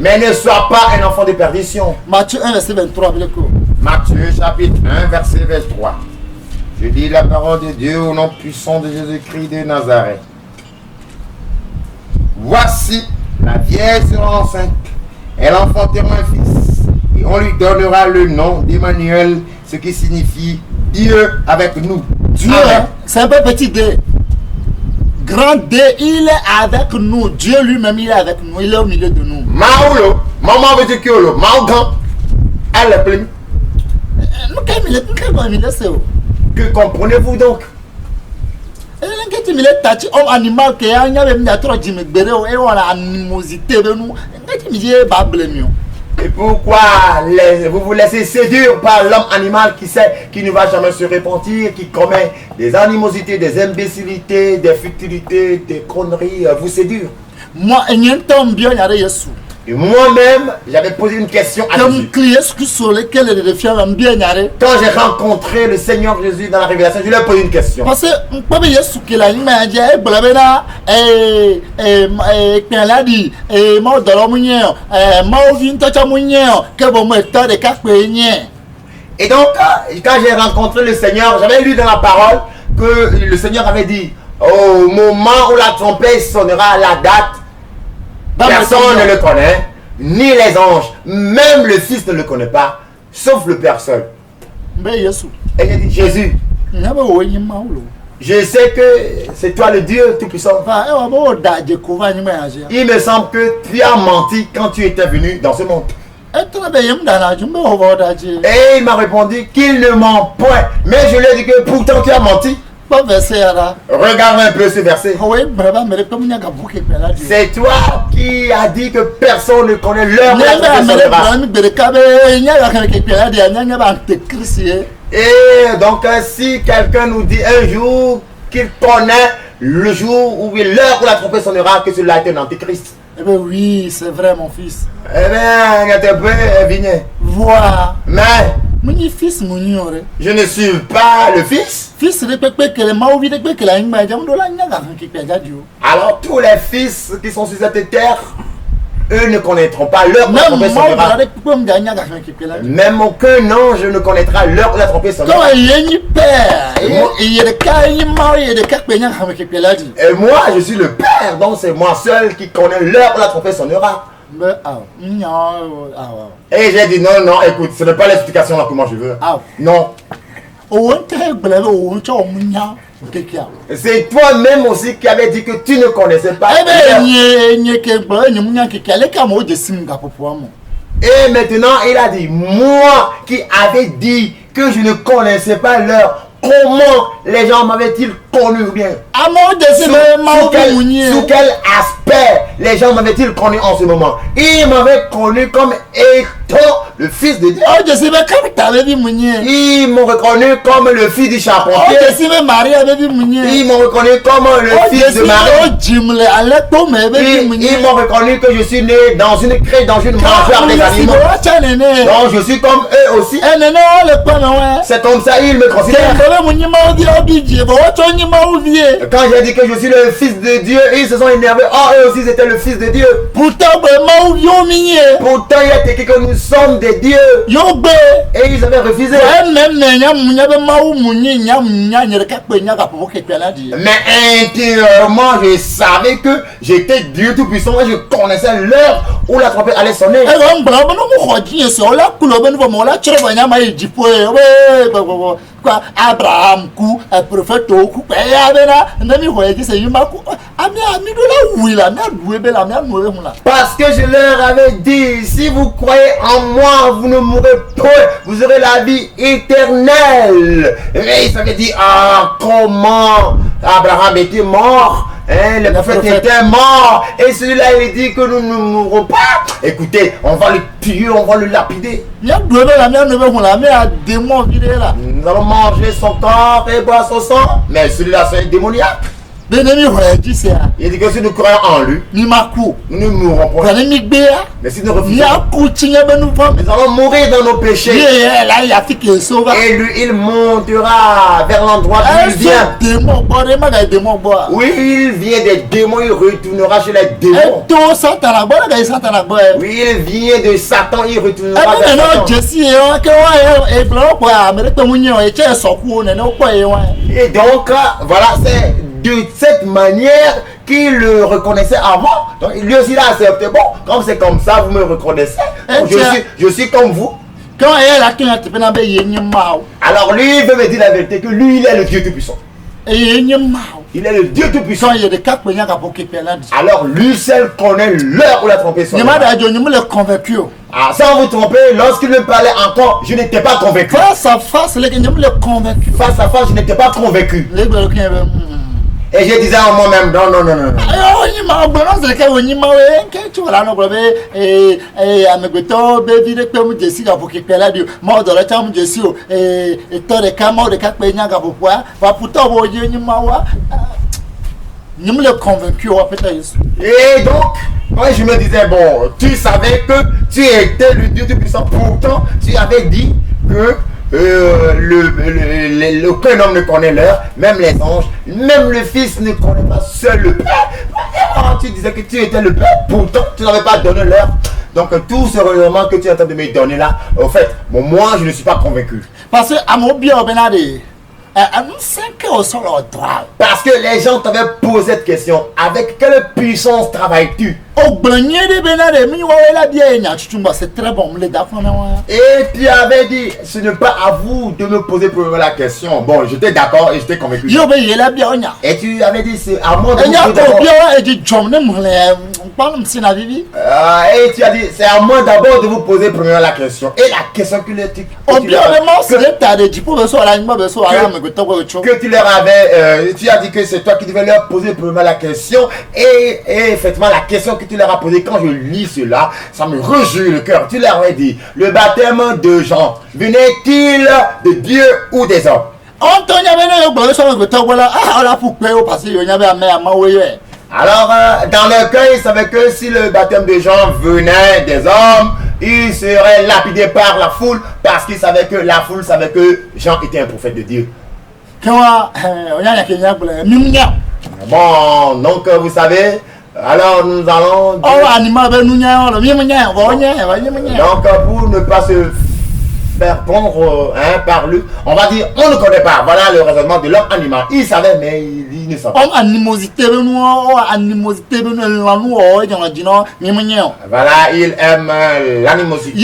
Mais ne sois pas un enfant de perdition. Matthieu 1, verset 23. Matthieu chapitre 1, verset 23. Je dis la parole de Dieu au nom puissant de Jésus-Christ de Nazareth. Voici, la vierge sera enceinte, elle enfantera un fils, et on lui donnera le nom d'Emmanuel, ce qui signifie Dieu avec nous. Dieu, c'est un peu petit D. Grand D, il est avec nous. Dieu lui-même, il est avec nous. Il est au milieu de nous. Maoulo, maman veut dire que le Maougan, elle est pleine. Que comprenez-vous donc? Homme animal qui a animosité. Et pourquoi vous vous laissez séduire par l'homme animal qui ne va jamais se repentir, qui commet des animosités, des imbécilités, des futilités, des conneries, vous séduire? Moi, et moi-même, j'avais posé une question à Jésus. Quand j'ai rencontré le Seigneur Jésus dans la révélation, je lui ai posé une question. Parce que et donc, quand j'ai rencontré le Seigneur, j'avais lu dans la parole que le Seigneur avait dit, au moment où la trompette sonnera, la date, personne ne le connaît, ni les anges, même le Fils ne le connaît pas, sauf le Père seul. Et j'ai dit, Jésus, Je sais que c'est toi le Dieu Tout-Puissant. Il me semble que tu as menti quand tu étais venu dans ce monde. Et il m'a répondu qu'il ne ment point. Mais je lui ai dit que pourtant tu as menti. Regarde un peu ce verset. C'est toi qui as dit que personne ne connaît l'heure où la trompette sonnera. Et donc si quelqu'un nous dit un jour qu'il connaît le jour ou l'heure où la trompette sonnera, que cela est un antichrist. Eh bien oui, c'est vrai mon fils. Eh bien, viens. Voilà. Mais fils, je ne suis pas le fils. Alors tous les fils qui sont sur cette terre, eux ne connaîtront pas l'heure où la trompette sonnera. Même aucun ange ne connaîtra l'heure où la trompette sonnera. Et moi, je suis le Père, donc c'est moi seul qui connais l'heure où la trompette sonnera. Et j'ai dit non, écoute, ce n'est pas l'explication là que moi je veux. Non. C'est toi-même aussi qui avais dit que tu ne connaissais pas. Et maintenant, il a dit, moi qui avais dit que je ne connaissais pas l'heure, comment les gens m'avaient-ils connu bien? Sous quel aspect les gens m'avaient-ils connu en ce moment? Ils m'avaient connu comme étant le fils de Dieu. Ils m'ont reconnu comme le fils du charpentier. Ils m'ont reconnu comme le fils de Marie. Ils m'ont reconnu que je suis né dans une crèche, dans une mangeoire des animaux. Donc je suis comme eux aussi. C'est comme ça ils me considèrent. Quand j'ai dit que je suis le fils de Dieu, ils se sont énervés. Oh, eux aussi c'était le fils de Dieu. Pourtant il a écrit que nous sommes des dieux. Et ils avaient refusé. Mais intérieurement, je savais que j'étais Dieu Tout-Puissant et je connaissais l'heure où la trompette allait sonner. Abraham prophète parce que je leur avais dit, si vous croyez en moi, vous ne mourrez point, vous aurez la vie éternelle. Et ils avaient dit, comment Abraham était mort, le prophète était mort, et celui-là il dit que nous ne mourrons pas. Écoutez, on va le tuer, on va le lapider. Nous allons manger son corps et boire son sang. Mais celui-là c'est démoniaque. Il dit que si nous croyons en lui, nous ne mourrons pas. Mais si nous refusons, nous allons mourir dans nos péchés. Et lui, il montera vers l'endroit d'où il vient. Oui, il vient des démons, il retournera chez les démons. Oui, il vient de Satan, il retournera vers Satan. Et donc, voilà, c'est de cette manière qu'il le reconnaissait avant. Donc lui aussi l'a accepté. Bon, comme c'est comme ça, vous me reconnaissez. Donc, je suis comme vous. Alors lui, il veut me dire la vérité que lui, il est le Dieu Tout-Puissant. Il est le Dieu Tout-Puissant. Alors lui seul connaît l'heure où la trompette sonnera. Sans vous tromper, lorsqu'il me parlait encore, je n'étais pas convaincu. Face à face, je n'étais pas convaincu. Et je disais en moi-même, non. Et donc, moi je me disais, bon, tu savais que tu étais le Dieu Tout-Puissant, pourtant tu avais dit que aucun homme ne connaît l'heure, même les anges, même le Fils ne connaît pas, seul le Père. Tu disais que tu étais le Père, pourtant tu n'avais pas donné l'heure. Donc tout ce raisonnement que tu es en train de me donner là, au fait, moi je ne suis pas convaincu. Parce que à mon bien, nous sommes que sur le droit. Parce que les gens t'avaient posé cette question. Avec quelle puissance travailles-tu? C'est très bon, les gars. Et tu avais dit, ce n'est pas à vous de me poser pour la question. Bon, j'étais d'accord et j'étais convaincu. Et tu avais dit, c'est à moi de vous poser. Et tu as dit, c'est à moi d'abord de vous poser premièrement la question. Et la question que tu leur avais, tu as dit que c'est toi qui devais leur poser premièrement la question. Et effectivement, la question que tu leur as posée, quand je lis cela, ça me réjouit le cœur. Tu leur avais dit, le baptême de Jean, venait-il de Dieu ou des hommes? Alors, dans leur cœur, ils savaient que si le baptême de Jean venait des hommes, il serait lapidé par la foule parce qu'ils savaient que la foule savait que Jean était un prophète de Dieu. Bon, donc vous savez, alors nous allons... Donc pour ne pas se faire prendre par lui, on va dire, on ne connaît pas. Voilà le raisonnement de l'homme animal. Il savait, mais il ne savait pas. Voilà, il aime l'animosité.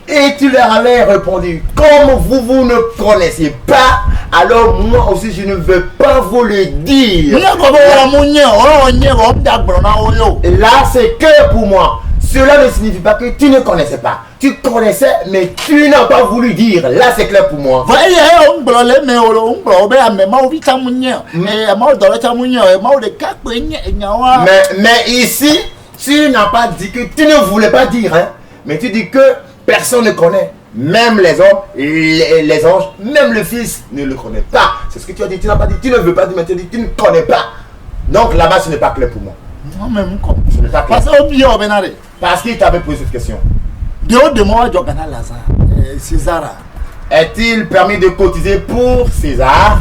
Et tu leur avais répondu, comme vous ne connaissez pas, alors moi aussi je ne veux pas vous le dire. Là c'est que pour moi. Cela ne signifie pas que tu ne connaissais pas. Tu connaissais, mais tu n'as pas voulu dire. Là, c'est clair pour moi. Mais ici, tu n'as pas dit que tu ne voulais pas dire. Hein? Mais tu dis que personne ne connaît. Même les hommes, les anges, même le Fils ne le connaît pas. C'est ce que tu as dit. Tu n'as pas dit, tu ne veux pas dire, mais tu as dit, tu ne connais pas. Donc là-bas, ce n'est pas clair pour moi. Non, mais ce n'est pas clair. Parce qu'il t'avait posé cette question. Est-il permis de cotiser pour César?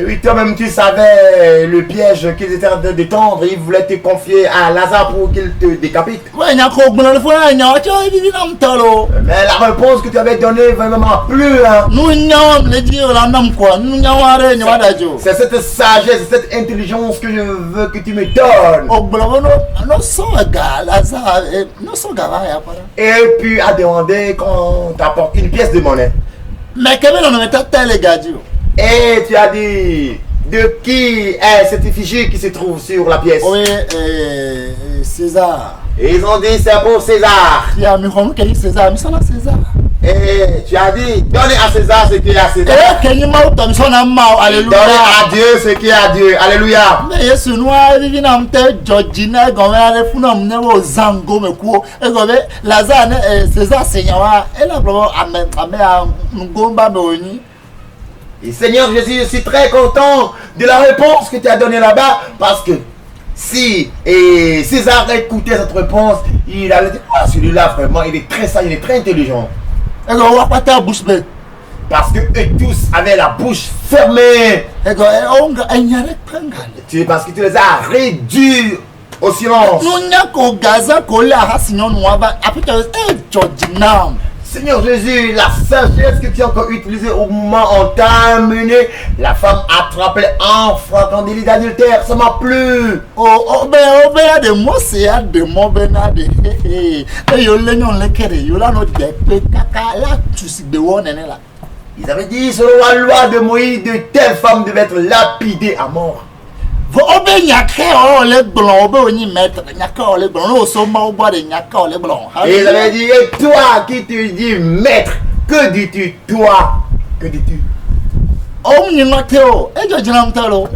Oui, toi-même tu savais le piège qu'ils étaient en train de tendre. Ils voulaient te confier à Lazare pour qu'il te décapite. Mais la réponse que tu avais donnée vraiment plus. Hein. C'est cette sagesse, cette intelligence que je veux que tu me donnes. Et puis a demandé qu'on t'apporte une pièce de monnaie. Et tu as dit de qui est cette effigie qui se trouve sur la pièce? Oui, César. Et ils ont dit c'est pour César. Et tu as dit donnez à César ce qui est à César. Et donnez à Dieu ce qui est à Dieu. Alléluia. Et Seigneur Jésus, je suis très content de la réponse que tu as donnée là-bas, parce que si César écoutait cette réponse, il allait dire, ah, celui-là vraiment, il est très sage, il est très intelligent. Parce que eux tous avaient la bouche fermée. Parce que tu les as réduits au silence. Seigneur Jésus, la sagesse que tu as encore utilisée au moment où on t'a amené, la femme attrapée en frappant délit d'adultère, ça m'a plu. Ils avaient dit, selon la loi de Moïse, de telles femmes devaient être lapidées à mort. Et ils avaient dit, et toi qui te dis maître, que dis-tu toi? Que dis-tu?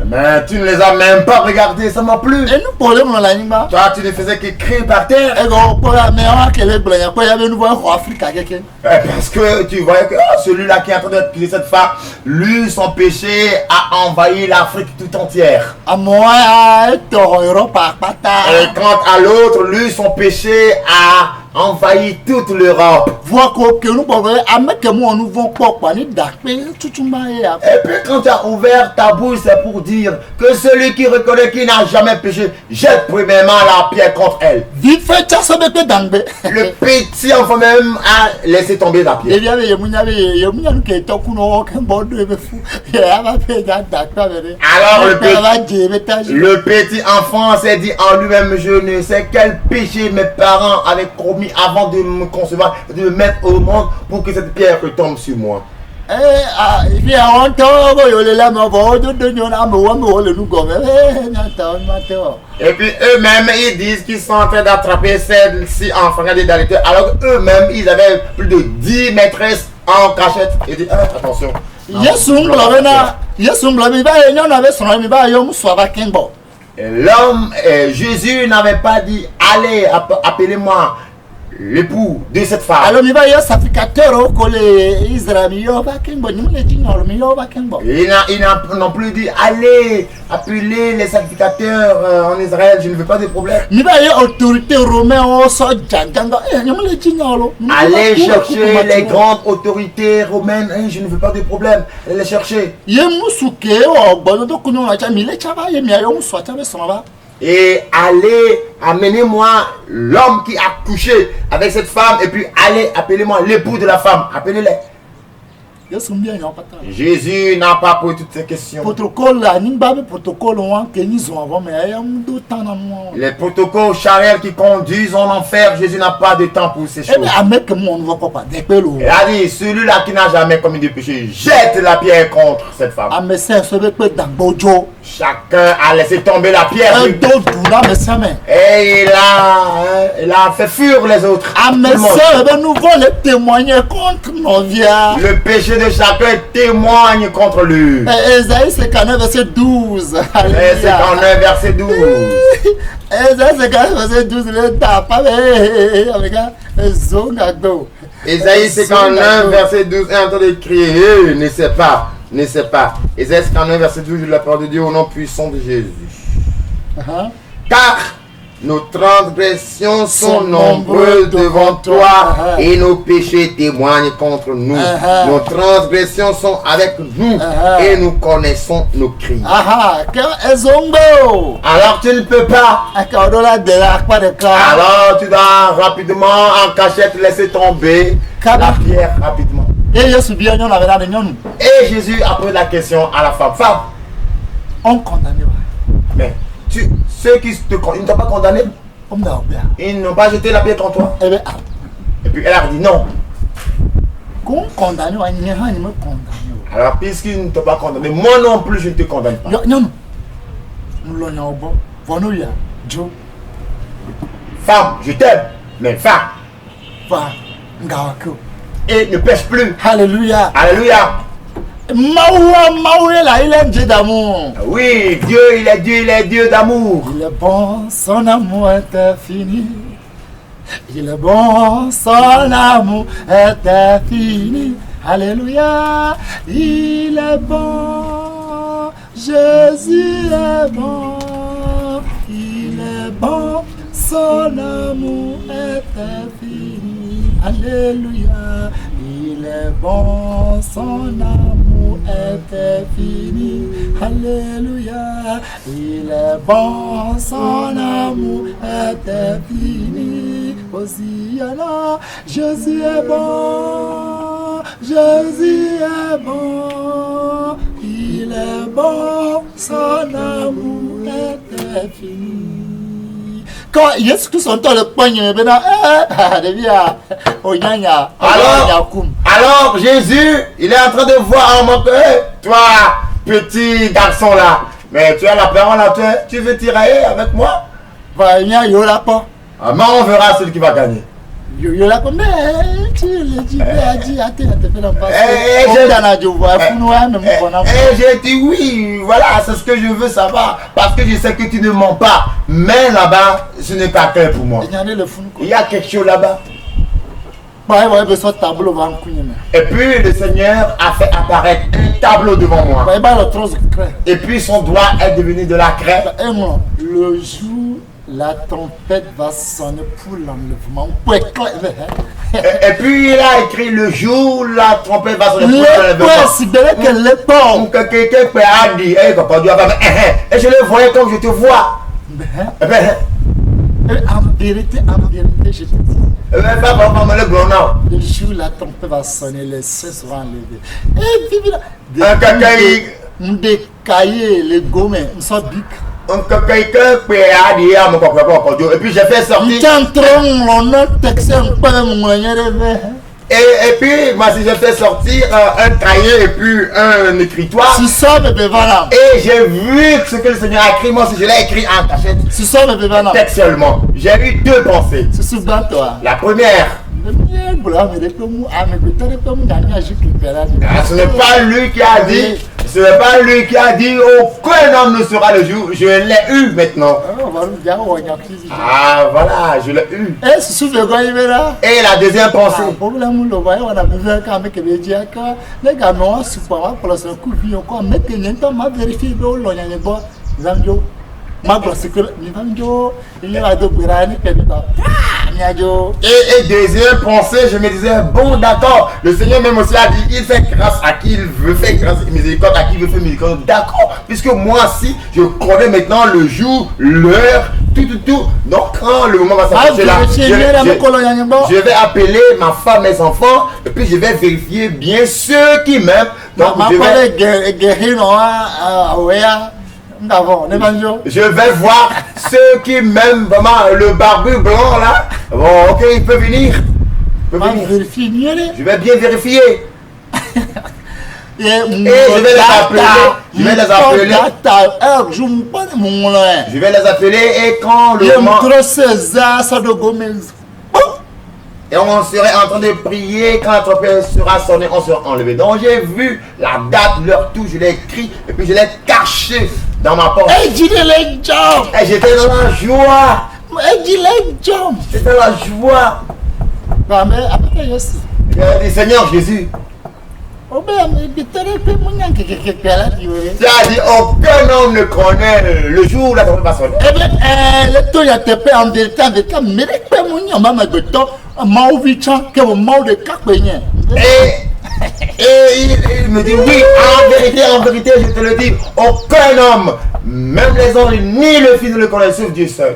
Mais tu ne les as même pas regardés, ça m'a plu. Toi tu ne faisais qu'écrire par terre. Parce que tu voyais que celui-là qui est en train d'accuser cette femme, lui son péché a envahi l'Afrique tout entière. Et quant à l'autre, lui son péché a envahi toute l'Europe. Vois que nous pouvons avec moi nous vont pas ni d'acter tout Et puis quand tu as ouvert ta bouche, c'est pour dire que celui qui reconnaît qu'il n'a jamais péché, jette premièrement la pierre contre elle. vite fait ça se met dans Le petit enfant même a laissé tomber la pierre. Alors le petit enfant s'est dit en lui-même, je ne sais quel péché mes parents avaient commis avant de me concevoir, de me mettre au monde pour que cette pierre retombe sur moi. Et puis eux-mêmes ils disent qu'ils sont en train d'attraper celle-ci en faisant des dalités, alors eux-mêmes ils avaient plus de 10 maîtresses en cachette. Et dit attention. L'homme, Jésus n'avait pas dit allez appelez-moi l'époux de cette femme. Alors il va y avoir sacrificateur que les Israéliens Il n'a non plus dit allez appeler les sacrificateurs en Israël, je ne veux pas de problème. il va y avoir autorité romaine Allez chercher les grandes autorités romaines, je ne veux pas de problème. Allez les chercher. Et allez, amenez-moi l'homme qui a couché avec cette femme et puis allez, appelez-moi l'époux de la femme. Appelez-les. Jésus n'a pas posé toutes ces questions. Les protocoles charnels qui conduisent en enfer, Jésus n'a pas de temps pour ces choses. Il a dit, celui-là qui n'a jamais commis de péché, jette la pierre contre cette femme. Chacun a laissé tomber la pierre. Et il a fait fuir les autres. Le péché de chacun témoigne contre lui. Ésaïe 59 verset 12. Ésaïe 59 verset 12. Ésaïe 59 verset 12. Ésaïe 59 verset 12 est en train de crier, ne sais pas. Ésaïe 59 verset 12, la parole de Dieu au nom puissant de Jésus. Car nos transgressions sont nombreuses devant toi et nos péchés témoignent contre nous. Nos transgressions sont avec nous et nous connaissons nos crimes. Alors tu ne peux pas. Alors tu dois rapidement en cachette laisser tomber la pierre rapidement. Et Jésus a posé la question à la femme. Femme, on condamne. Mais ceux qui te condamnent, ils ne t'ont pas condamné. Ils n'ont pas jeté la pierre contre toi. Et puis elle a dit non. Alors puisqu'ils ne t'ont pas condamné, moi non plus je ne te condamne pas. Femme, je t'aime, mais femme. Et ne pêche plus. Alléluia. Alléluia. Il est Dieu d'amour. Oui, Dieu, il est Dieu d'amour. Il est bon, son amour est infini. Il est bon, son amour est infini. Alléluia. Il est bon, Jésus est bon. Il est bon, son amour est infini. Alléluia. Il est bon, son amour est infini. Alléluia. Il est bon, son amour est infini. Hosiana, Jésus est bon, Jésus est bon. Il est bon, son amour est infini. Quand Jésus Christ entend le poignet, alors Jésus, il est en train de voir en mode, toi, petit garçon là, mais tu as la parole à toi, tu veux tirailler avec moi? Mais on verra celui qui va gagner. J'ai dit oui, voilà, c'est ce que je veux savoir, parce que je sais que tu ne mens pas, mais là-bas, ce n'est pas clair pour moi. Il y a quelque chose là-bas. Et puis le Seigneur a fait apparaître un tableau devant moi. Et puis son doigt est devenu de la craie. Le jour La trompette va sonner pour l'enlèvement. Et puis il a écrit le jour la trompette va sonner pour l'enlèvement. Quelqu'un a dit, et je le voyais comme je te vois. En vérité, je te dis. Le jour la trompette va sonner, les saints seront enlevés. Et vive des cahiers, les gommes, on s'en bique. Quelqu'un a dit, et puis j'ai fait sortir. Et puis, moi, si j'ai fait sortir un cahier et puis un écritoire. Et j'ai vu ce que le Seigneur a écrit. Moi aussi, je l'ai écrit en cachette. Textuellement. J'ai eu deux pensées. La première. Ce n'est pas lui qui a dit. Ce n'est pas lui qui a dit aucun homme ne sera le jour. Je l'ai eu maintenant. Ah voilà, je l'ai eu. Et la deuxième pensée. Et deuxième pensée, je me disais, bon d'accord, le Seigneur même aussi a dit, il fait grâce à qui il veut faire grâce, miséricorde à qui il veut faire miséricorde. D'accord, puisque moi aussi, je connais maintenant le jour, l'heure, tout. Donc quand le moment va s'approcher là, je vais appeler ma femme, mes enfants, et puis je vais vérifier bien ceux qui m'aiment. Donc je vais voir ceux qui m'aiment vraiment, le barbu blanc là. Bon, ok, il peut venir. Je vais bien vérifier. Et je vais les appeler et quand le moment... Et on serait en train de prier, quand la trompette sera sonnée, on sera enlevé. Donc j'ai vu la date, l'heure, tout, je l'ai écrit et puis je l'ai caché dans ma poche. Et j'étais dans la joie. J'étais dans la joie. J'ai dit, Seigneur Jésus. Tu as dit, aucun homme ne connaît le jour où la trompette va sonner. Et il me dit, oui, en vérité, je te le dis, aucun homme, même les anges, ni le Fils ne le connaissent, sauf Dieu seul.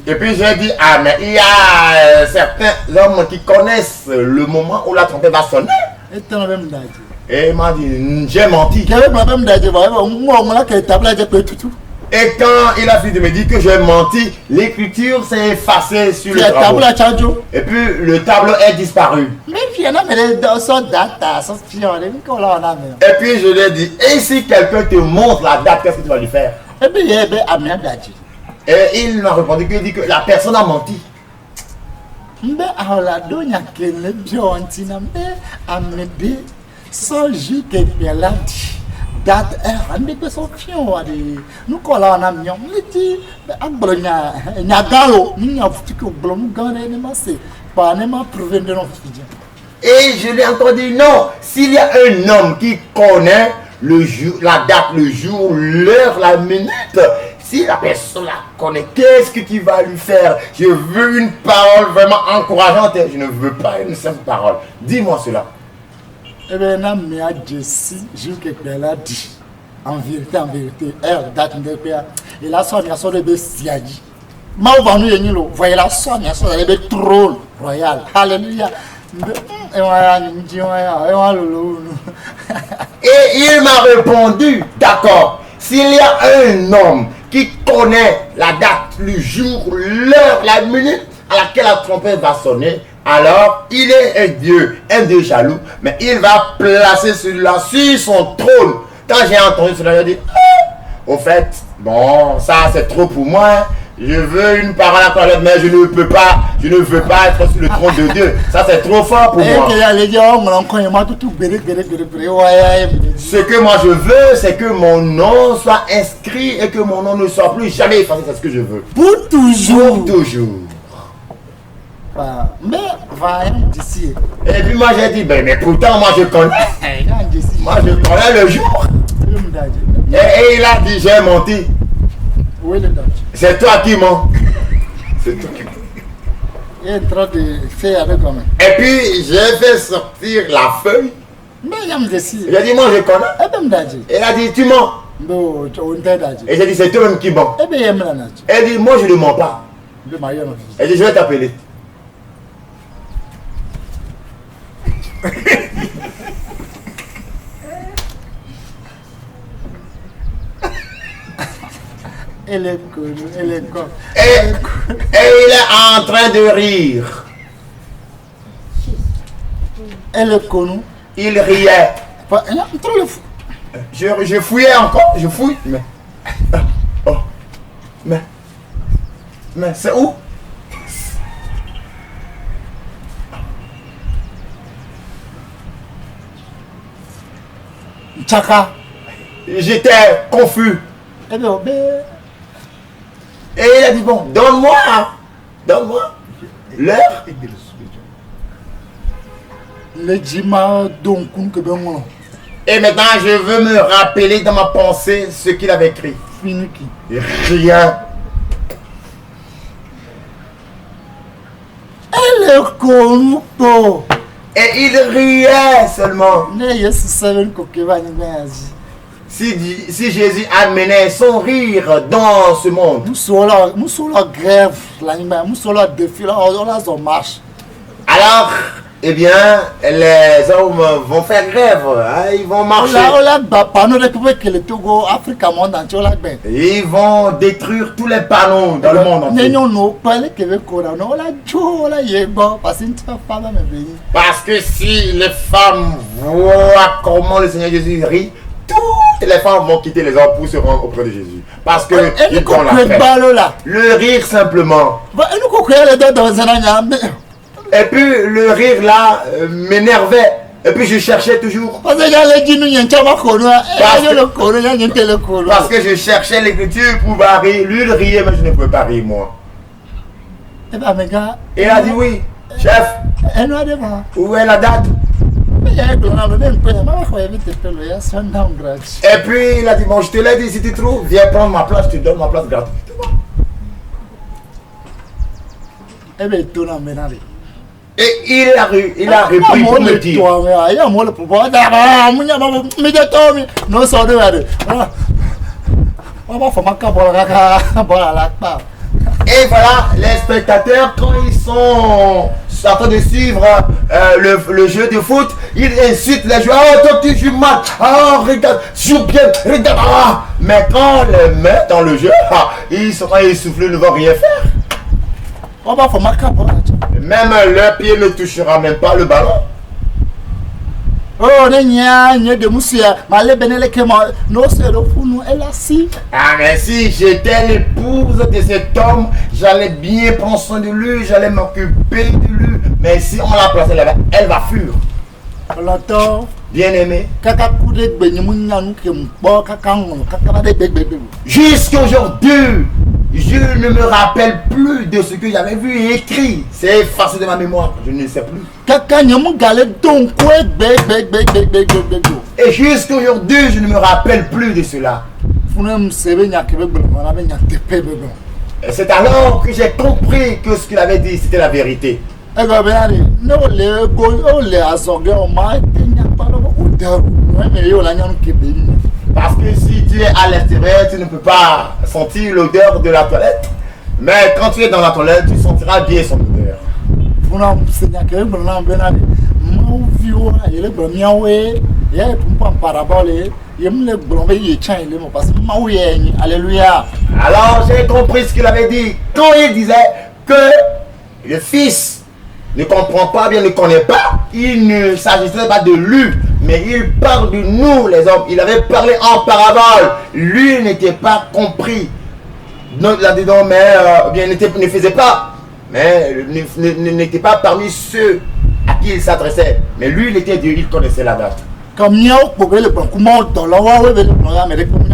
Et puis j'ai dit, ah mais il y a certains hommes qui connaissent le moment où la trompette va sonner. Et il m'a dit, j'ai menti. Et quand il a fini de me dire que j'ai menti, l'écriture s'est effacée sur le tableau. Et puis le tableau est disparu. Et puis je lui ai dit, et si quelqu'un te montre la date, qu'est-ce que tu vas lui faire? Et il m'a répondu qu'il dit que la personne a menti. Et je lui ai encore dit non, s'il y a un homme qui connaît le jour, la date, le jour, l'heure, la minute, si la personne la connaît, qu'est-ce que tu vas lui faire? Je veux une parole vraiment encourageante, je ne veux pas une simple parole. Dis-moi cela. Eh bien, je suis en vérité, date de père. Et la somme, il y a son de Siadi. Voyez la somme, il y a son de trône royal. Alléluia. Et il m'a répondu, d'accord, s'il y a un homme qui connaît la date, le jour, l'heure, la minute à laquelle la trompette va sonner, alors il est un Dieu jaloux, mais il va placer celui-là sur son trône. Quand j'ai entendu cela, j'ai dit, au fait, bon, ça c'est trop pour moi. Je veux une parole à parler, mais je ne veux pas être sur le trône de Dieu. Ça c'est trop fort pour moi. Ce que moi je veux, c'est que mon nom soit inscrit et que mon nom ne soit plus jamais effacé. C'est ce que je veux. Pour toujours. Pour toujours. Mais voyons d'ici. Et puis moi j'ai dit, mais pourtant moi je connais. Moi je connais le jour. Et il a dit, j'ai menti. Où est le Dodge? C'est toi qui mens. C'est toi qui mens. Il est en train de faire avec comment? Et puis, j'ai fait sortir la feuille. Mais il y a des si. Il a dit, moi je connais. Eh bien, Dadji. Il a dit, tu mens. Non, tu as Dadji. Et j'ai dit, c'est toi-même qui mens. Eh bien, il y a un Dadji. Elle dit, moi je ne mens pas. Le mariage. Elle dit, je vais t'appeler. Elle est connue, elle est con. Et il est en train de rire. Elle est connue. Il riait. Trop le fou. Je fouillais encore, je fouille. Mais. Oh. Mais c'est où? Tchaka. J'étais confus. Eh bien, Et il a dit, bon, donne-moi l'heure. le Jima donc que ben moi. Et maintenant, je veux me rappeler dans ma pensée ce qu'il avait écrit. Finiki. Rien. Elle est connue pour. Et il riait seulement. Ne yes seven kokeva ni nazi. Si Jésus amenait son rire dans ce monde. Musola grève, musola défi, on a son marche. Alors, eh bien, les hommes vont faire grève, hein, ils vont marcher. Ils vont détruire tous les panneaux dans le monde entier. Parce que si les femmes voient comment le Seigneur Jésus rit, toutes les femmes vont quitter les hommes pour se rendre auprès de Jésus. Parce que ils vont la faire. Le rire simplement. Et puis le rire là m'énervait. Et puis je cherchais toujours. Parce que je cherchais l'écriture pour rire. Lui il riait mais je ne pouvais pas rire moi. Et il a dit oui, chef. Où est la date? Et puis il a dit bon je te l'ai dit si tu trouves, viens prendre ma place, je te donne ma place gratuitement. Et il a repris pour me dire. Et voilà, les spectateurs, quand ils sont en train de suivre le jeu de foot, ils incitent les joueurs. Oh, toi tu joues mal. Oh, regarde, joue bien, regarde. Ah. Mais quand on les met dans le jeu, ils sont essoufflés, ils ne vont rien faire. Même leur pied ne touchera même pas le ballon. Oh, ah, mais si j'étais l'épouse de cet homme, j'allais bien prendre soin de lui, j'allais m'occuper de lui. Mais si on l'a placée là-bas, elle va fuir. Bien aimé. Jusqu'aujourd'hui, je ne me rappelle plus de ce que j'avais vu et écrit. C'est effacé de ma mémoire, je ne sais plus. Et jusqu'aujourd'hui, je ne me rappelle plus de cela. Et c'est alors que j'ai compris que ce qu'il avait dit, c'était la vérité. Parce que si tu es à l'extérieur, tu ne peux pas sentir l'odeur de la toilette. Mais quand tu es dans la toilette, tu sentiras bien son odeur. Alléluia. Alors j'ai compris ce qu'il avait dit. Quand il disait que le Fils ne comprend pas, bien ne connaît pas, il ne s'agissait pas de lui, mais il parle de nous les hommes. Il avait parlé en parabole. Lui n'était pas compris là-dedans, mais bien ne faisait pas, mais n'était pas parmi ceux à qui il s'adressait. Mais lui, il était Dieu, il connaissait la date. Comme nous, pour le comment dans la voie, le programme avec comme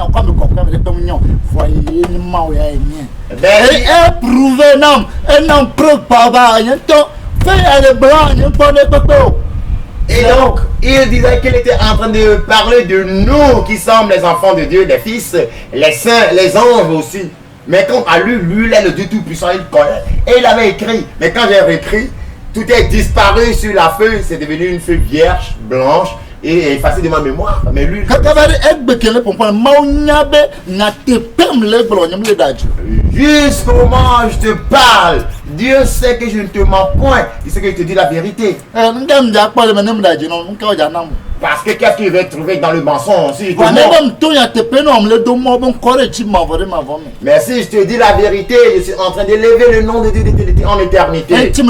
Et donc, il disait qu'il était en train de parler de nous qui sommes les enfants de Dieu, les fils, les saints, les anges aussi. Mais quand à lui, il est le Dieu Tout-Puissant, il connaît. Et il avait écrit. Mais quand j'ai réécrit, tout est disparu sur la feuille. C'est devenu une feuille vierge, blanche et effacée de ma mémoire. Mais lui, jusqu'au moment où je te parle, Dieu sait que je ne te mens point. Il sait que je te dis la vérité. Parce que qu'est-ce qu'il va trouver dans le mensonge si je te mens? Mais si je te dis la vérité, je suis en train d'élever le nom de Dieu en éternité. C'est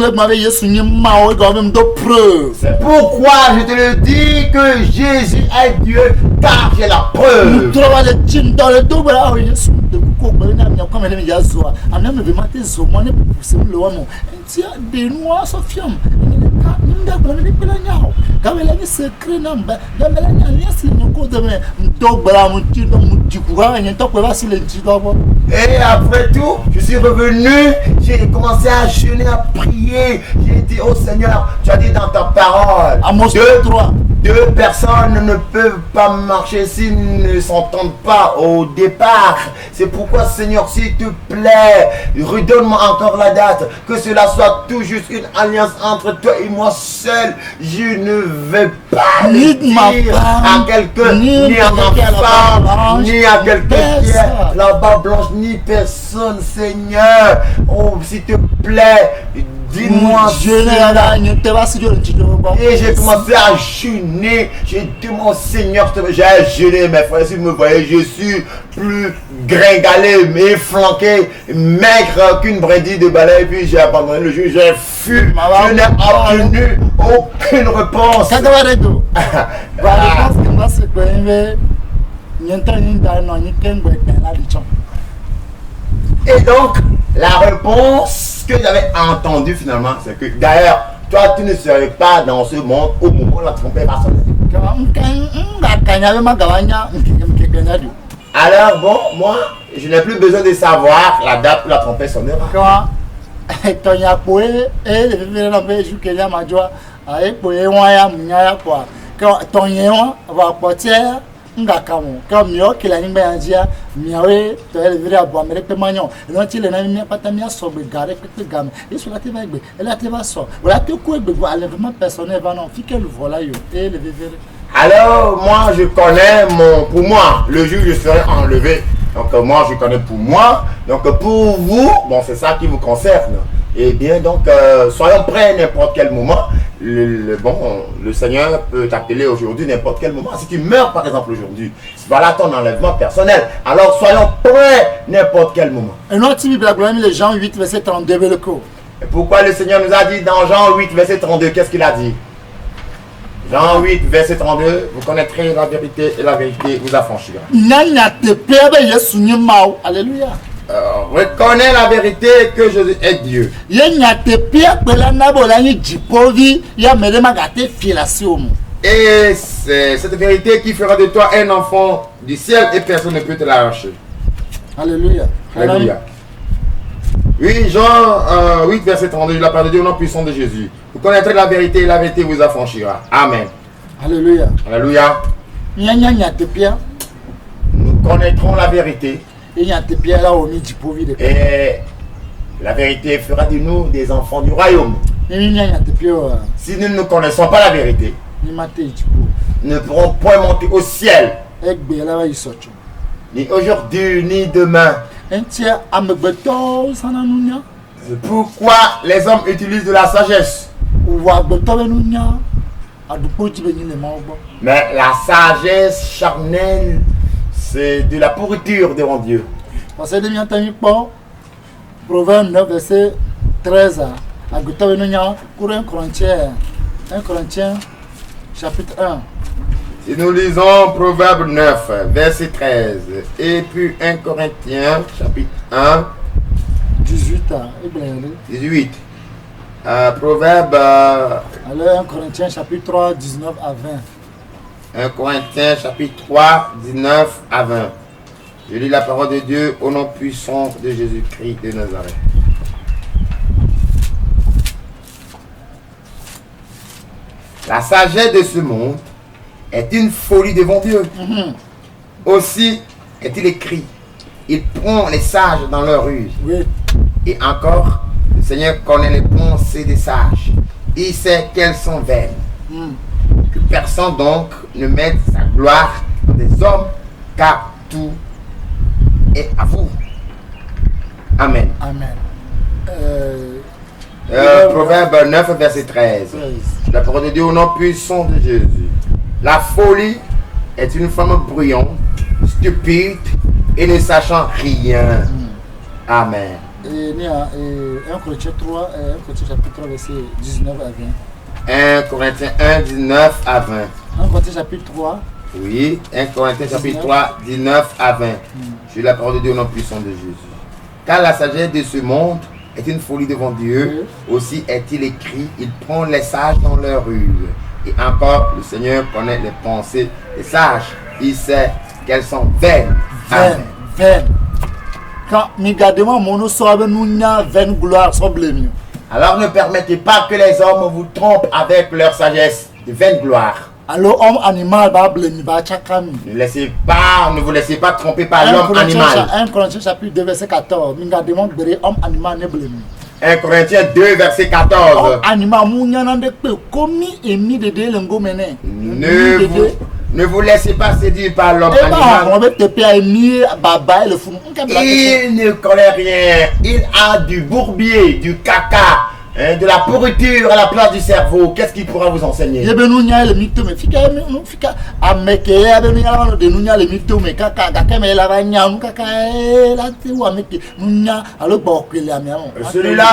pourquoi je te le dis que Jésus est Dieu, car j'ai la preuve. Et après tout, je suis revenu, j'ai commencé à jeûner, à prier. J'ai dit au Seigneur, tu as dit dans ta parole, deux personnes ne peuvent pas marcher s'ils ne s'entendent pas au départ. C'est pourquoi, Seigneur, s'il te plaît, redonne-moi encore la date, que cela soit tout juste une alliance entre toi et moi seul. Je ne vais pas le dire à quelqu'un, ni à ma femme, ni à quelqu'un qui est là-bas blanche, ni personne, Seigneur. Oh, s'il te plaît, dis-moi. Et j'ai commencé à jeûner. J'ai dit, mon Seigneur, j'ai jeûné, mes frères. Si vous me voyez, je suis plus gringalé, mais flanqué, maigre qu'une brindille de balai. Et puis j'ai abandonné le jeu. J'ai fui. Je n'ai obtenu aucune réponse. Et donc, la réponse que j'avais entendue finalement, c'est que d'ailleurs, toi, tu ne serais pas dans ce monde au moment où la trompette va sonner. Alors bon, moi, je n'ai plus besoin de savoir la date où la trompette sonnera. Alors moi je connais pour moi, le jour où je serai enlevé. Donc moi je connais pour moi. Donc pour vous, bon c'est ça qui vous concerne. Eh bien donc soyons prêts à n'importe quel moment. Le Seigneur peut t'appeler aujourd'hui n'importe quel moment. Si tu meurs par exemple aujourd'hui, voilà ton enlèvement personnel. Alors soyons prêts n'importe quel moment. Et Jean 8 verset 32. Et pourquoi le Seigneur nous a dit dans Jean 8 verset 32, qu'est-ce qu'il a dit? Jean 8 verset 32, vous connaîtrez la vérité et la vérité vous affranchira. Alléluia. Reconnais la vérité que Jésus est Dieu. Et c'est cette vérité qui fera de toi un enfant du ciel et personne ne peut te l'arracher. Alléluia. Alléluia. Oui, Jean 8 verset 32, la parole de Dieu au nom puissant de Jésus. Vous connaîtrez la vérité et la vérité vous affranchira. Amen. Alléluia. Alléluia. Nous connaîtrons la vérité. Et la vérité fera de nous des enfants du royaume. Si nous ne connaissons pas la vérité, nous ne pourrons point monter au ciel. Ni aujourd'hui, ni demain. C'est pourquoi les hommes utilisent de la sagesse. Mais la sagesse charnelle, c'est de la pourriture devant Dieu. Proverbe 9, verset 13. 1 Corinthiens, chapitre 1. Si nous lisons Proverbe 9, verset 13, et puis 1 Corinthiens, chapitre 1, 18. Proverbe. Alors 1 Corinthiens, chapitre 3, 19 à 20. 1 Corinthiens, chapitre 3, 19 à 20. Je lis la parole de Dieu au nom puissant de Jésus-Christ de Nazareth. La sagesse de ce monde est une folie devant Dieu. Aussi est-il écrit, il prend les sages dans leur ruse. Oui. Et encore, le Seigneur connaît les pensées des sages. Il sait qu'elles sont vaines. Que personne donc ne mette sa gloire dans des hommes, car tout est à vous. Amen. Amen. Proverbe 9, verset 13. La parole de Dieu au nom puissant de Jésus. La folie est une femme bruyante, stupide et ne sachant rien. Amen. Et 1 Corinthiens 3, 1 Corinthiens chapitre 3, verset 19 à 20. 1 Corinthiens 1, 19 à 20. 1 Corinthiens chapitre 3. Oui, 1 Corinthiens chapitre 3, 19 à 20. Sur la parole de Dieu au nom puissant de Jésus. Car la sagesse de ce monde est une folie devant Dieu. Aussi est-il écrit, il prend les sages dans leur ruse. Et encore, le Seigneur connaît les pensées des sages. Il sait qu'elles sont vaines. Amen. Vaines. Quand regardez-moi, mon sort nous n'a vaine gloire sans blême. Alors ne permettez pas que les hommes vous trompent avec leur sagesse de vaine gloire. Alors, homme animal, va blême, va chakami. Ne vous laissez pas tromper par l'homme animal. 1 Corinthiens chapitre 2, verset 14. Regardez-moi, homme animal ne blême. 1 Corinthiens 2, verset 14. Homme animal, mounya de peu, commis et mis de dé l'engo mené. Ne vous laissez pas séduire par l'homme animal. Il ne connaît rien. Il a du bourbier, du caca, de la pourriture à la place du cerveau. Qu'est-ce qu'il pourra vous enseigner? Celui-là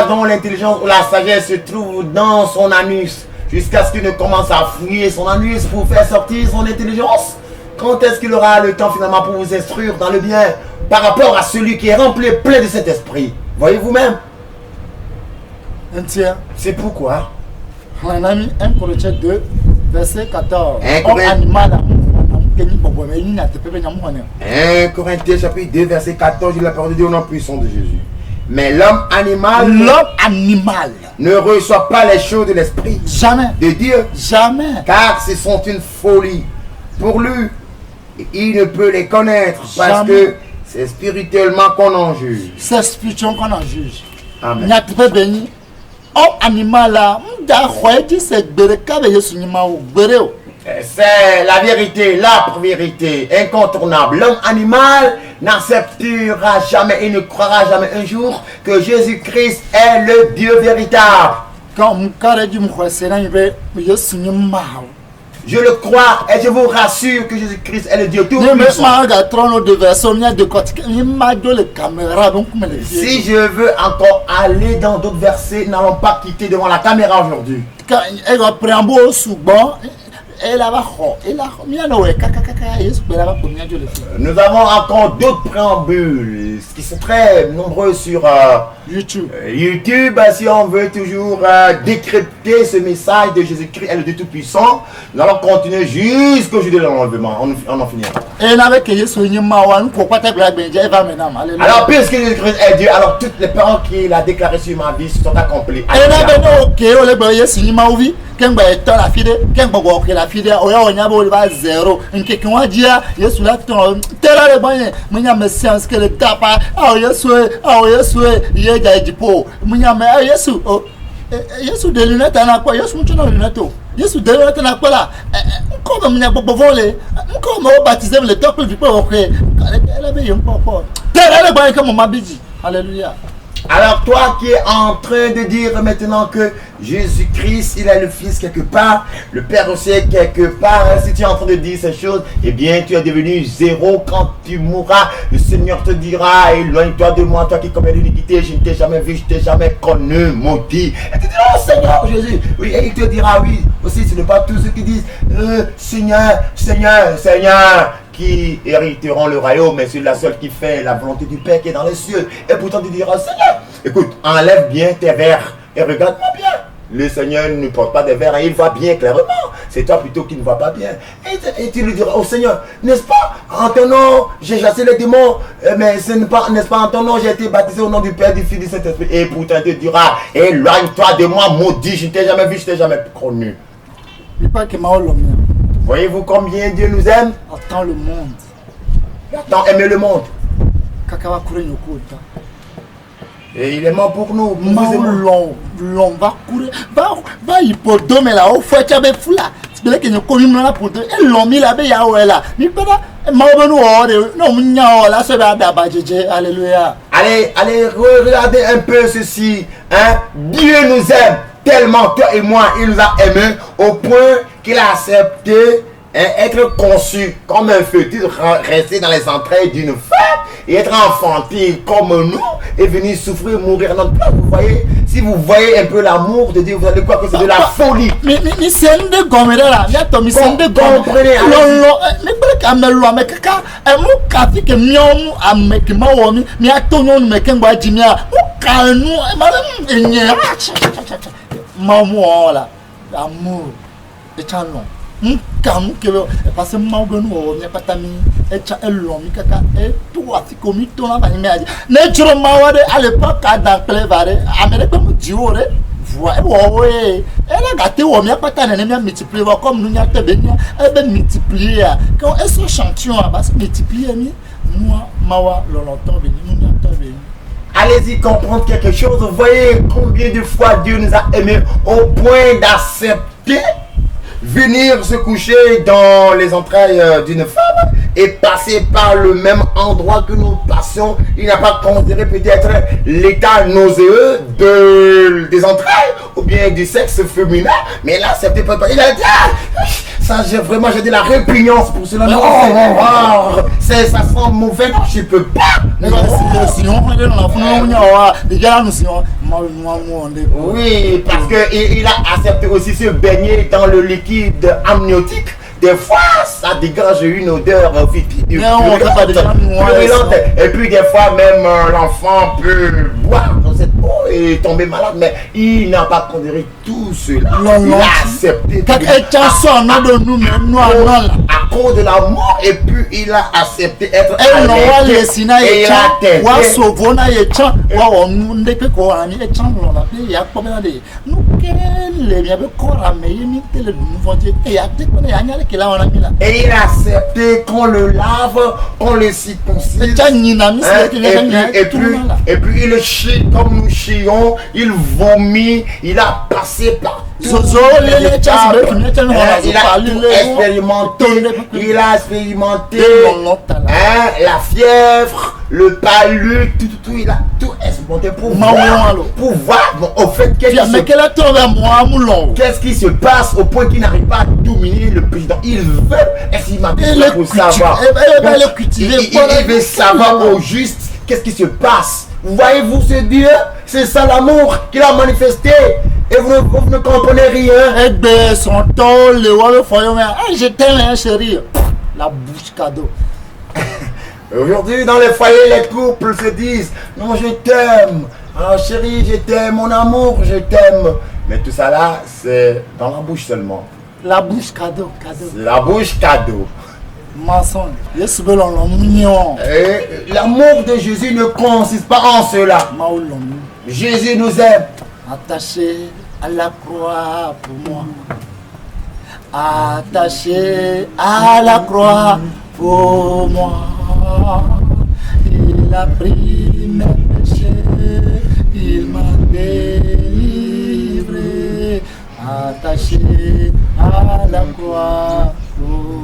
dont l'intelligence ou la sagesse se trouve dans son anus, jusqu'à ce qu'il ne commence à fouiller son anus pour faire sortir son intelligence. Quand est-ce qu'il aura le temps finalement pour vous instruire dans le bien par rapport à celui qui est rempli plein de cet esprit? Voyez vous-même. C'est pourquoi 1 Corinthiens 2, verset 14. 1 Corinthiens chapitre 2, verset 14, la parole de Dieu au nom puissant de Jésus. Mais l'homme animal ne reçoit pas les choses de l'esprit de Dieu. Jamais. Car ce sont une folie pour lui. Et il ne peut les connaître parce que c'est spirituellement qu'on en juge. C'est spirituellement qu'on en juge. Amen. Homme animal là, c'est la vérité, la vérité incontournable. L'homme animal n'acceptera jamais et ne croira jamais un jour que Jésus-Christ est le Dieu véritable. Je le crois et je vous rassure que Jésus-Christ est le Dieu tout puissant. Si je veux encore aller dans d'autres versets, n'allons pas quitter devant la caméra aujourd'hui. Nous avons encore d'autres préambules qui sont très nombreux sur YouTube. Si on veut toujours décrypter ce message de Jésus-Christ et le Dieu Tout-Puissant, nous allons continuer jusqu'au jour de l'enlèvement. On en finira. Alors, puisque Jésus-Christ est Dieu, alors toutes les paroles qu'il a déclarées sur ma vie sont accomplies. Yesu de lunette na quoi Yesu mucho na lunette Yesu de lunette na quoi là comme mnya bobo volé comme au baptisé le temple du peuple OK elle avait un papa terre le bain comme mabiji alléluia. Alors toi qui es en train de dire maintenant que Jésus-Christ, il est le Fils quelque part, le Père aussi est quelque part, si tu es en train de dire ces choses, eh bien tu es devenu zéro quand tu mourras. Le Seigneur te dira, éloigne-toi de moi, toi qui commets l'iniquité, je ne t'ai jamais vu, je ne t'ai jamais connu, maudit. Et tu dis, oh Seigneur Jésus, oui, et il te dira, oui, aussi ce n'est pas tous ceux qui disent, Seigneur, Seigneur, Seigneur, qui hériteront le royaume, mais c'est la seule qui fait la volonté du Père qui est dans les cieux. Et pourtant tu diras, Seigneur, écoute, enlève bien tes verres et regarde-moi bien. Le Seigneur ne porte pas des verres et il voit bien clairement. C'est toi plutôt qui ne vois pas bien. Et tu lui diras, oh Seigneur, n'est-ce pas, en ton nom, j'ai chassé les démons, mais ce n'est pas, n'est-ce pas, en ton nom, j'ai été baptisé au nom du Père, du Fils, du Saint-Esprit. Et pourtant il te dira, éloigne-toi de moi, maudit, je ne t'ai jamais vu, je ne t'ai jamais connu. Il pas que Mao l'homme. Voyez-vous combien Dieu nous aime? Attends le monde. Tant aimer le monde. Kakawa kure nyokota. Et il est mort pour nous. Pour vous et Mao moi. l'homme va courir. Va hippodome là. Au fouet tu avais fou là. C'est vrai que nous commis là pour deux. Et l'homme il avait yaoué là. Mais pas Mao benu ore. Non m'nyao là. C'est bien d'abord Jésus. Alléluia. Allez, regardez un peu ceci. Hein? Dieu nous aime tellement, toi et moi, il nous a aimés au point qu'il a accepté être conçu comme un fœtus, rester dans les entrailles d'une femme et être enfanté comme nous et venir souffrir, mourir à notre place. Vous voyez, si vous voyez un peu l'amour de Dieu, vous allez croire que c'est de la folie. Mais c'est un de gomme là. Mais attends, mais c'est un de gomme. Comprenez, Mais pas qu'à me l'oie, mais caca. Et mon café que mion a me qui m'a omis. Mais attends, non, mais qu'un bois d'imia. Mon calme, madame, et n'y a. Maman, là. Amour. Et chalon. Calme que parce que ma bonne on n'est pas tami et l'homme kaka et tout a fait comme tout là nature mawade à l'époque dans plevare amérique comme diore ouais elle a gâté on n'a pas tant de multiplier comme nous n'y a pas bien et multiplier quand est ce champion à bas multiplier ni moi mawa longtemps venu nous n'y a pas bien. Allez-y comprendre quelque chose. Vous voyez combien de fois Dieu nous a aimés au point d'accepter venir se coucher dans les entrailles d'une femme et passer par le même endroit que nous passions. Il n'a pas considéré peut-être l'état nauséeux des entrailles ou bien du sexe féminin, mais là c'était pas. Il a dit ça, j'ai de la répugnance pour cela. Non, ça sent mauvais, non, je peux pas. Oui, parce qu'il a accepté aussi se baigner dans le liquide amniotique. Des fois, ça dégage une odeur purulente. Et puis des fois, même l'enfant peut boire dans cette eau et tomber malade. Mais il n'a pas considéré tout cela. Il a accepté. À cause de la mort. Et puis il a accepté être arrêté. Et il a tenté. Et il a accepté qu'on le lave, qu'on le circoncise. Et puis il chie comme nous chions, il vomit, il a passé par tout. Il a expérimenté la fièvre, le palu, tout, il a tout expérimenté pour voir au fait qu'est-ce qui se passe au point qu'il n'arrive pas à dominer le président. Il veut expérimenter pour savoir. Il veut savoir au juste qu'est-ce qui se passe. Voyez-vous ce Dieu? C'est ça l'amour qu'il a manifesté. Et vous ne comprenez rien. Je t'aime, chérie. La bouche cadeau. Aujourd'hui, dans les foyers, les couples se disent non, je t'aime. Ah, chérie, je t'aime. Mon amour, je t'aime. Mais tout ça là, c'est dans la bouche seulement. La bouche cadeau. C'est la bouche cadeau. Mensonge. L'amour de Jésus ne consiste pas en cela. Jésus nous aime. Attaché à la croix pour moi. Attaché à la croix pour moi. Il a pris mes péchés. Il m'a délivré. Attaché à la croix pour moi.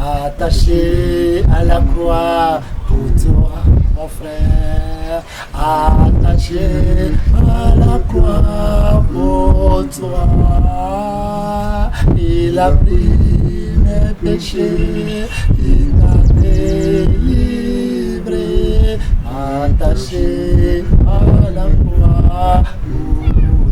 Attaché à la croix pour toi, mon frère. Attaché à la croix pour toi. Il a pris mes péchés, il m'a délivré. Attaché à la croix pour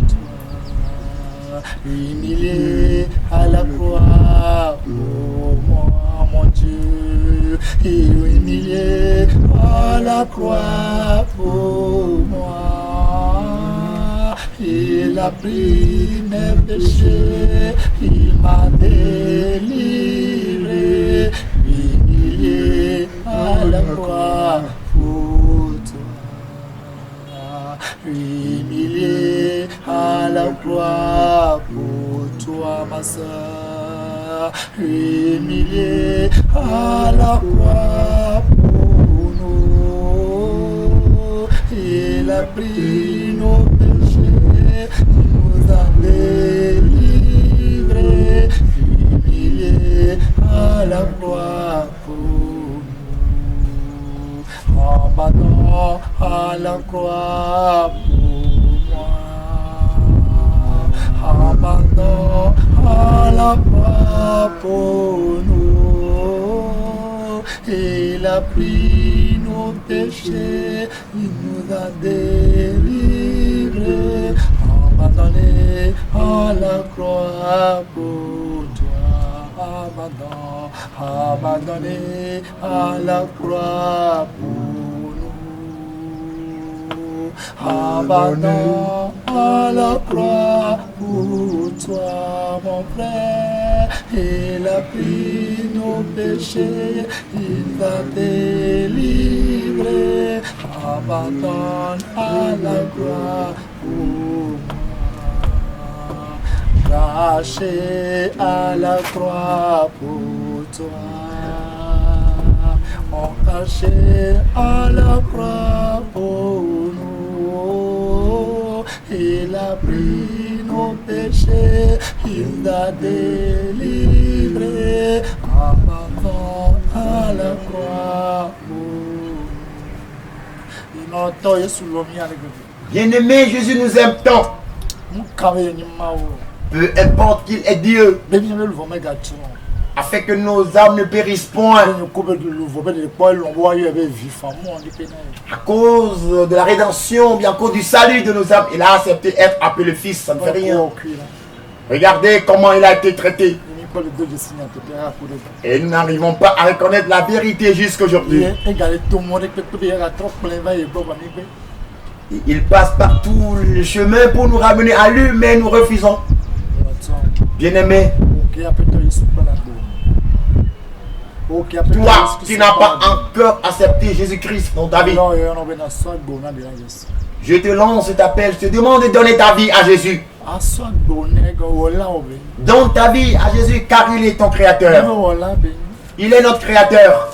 toi. Humilié à la croix pour moi. Mon Dieu, il est humilié à la croix pour moi. Il a pris mes péchés, il m'a délivré. Humilié à la croix pour toi. Humilié à la croix pour toi, ma soeur, humilié à la croix pour nous. Il a pris nos péchés, il nous a délivrés, humilié à la croix pour nous. Abattons à la croix pour moi. Abattons à la croix pour nous. Il a pris nos péchés, il nous a délivrés. Abandonné à la croix pour toi. Abandonné à la croix pour nous. Abandon à la croix pour toi, mon frère. Il a pris nos péchés, il a délivré. Abandonne à la croix pour moi. Craché à la croix pour toi. On caché à la croix pour nous. Il a pris nos péchés, il a délivré. Abandon à la croix pour nous. Bien-aimé, Jésus nous aime tant. Peu importe qu'il est Dieu, afin que nos âmes ne périssent point. À cause de la rédemption, bien à cause du salut de nos âmes, il a accepté d'être appelé fils, ça ne fait rien. Regardez comment il a été traité. Et nous n'arrivons pas à reconnaître la vérité jusqu'aujourd'hui. Il passe par tout le chemin pour nous ramener à lui, mais nous refusons. Bien-aimé, toi qui n'as pas encore accepté Jésus-Christ dans ta vie, je te lance cet appel, je te demande de donner ta vie à Jésus. Donne ta vie à Jésus car il est ton créateur. Il est notre créateur.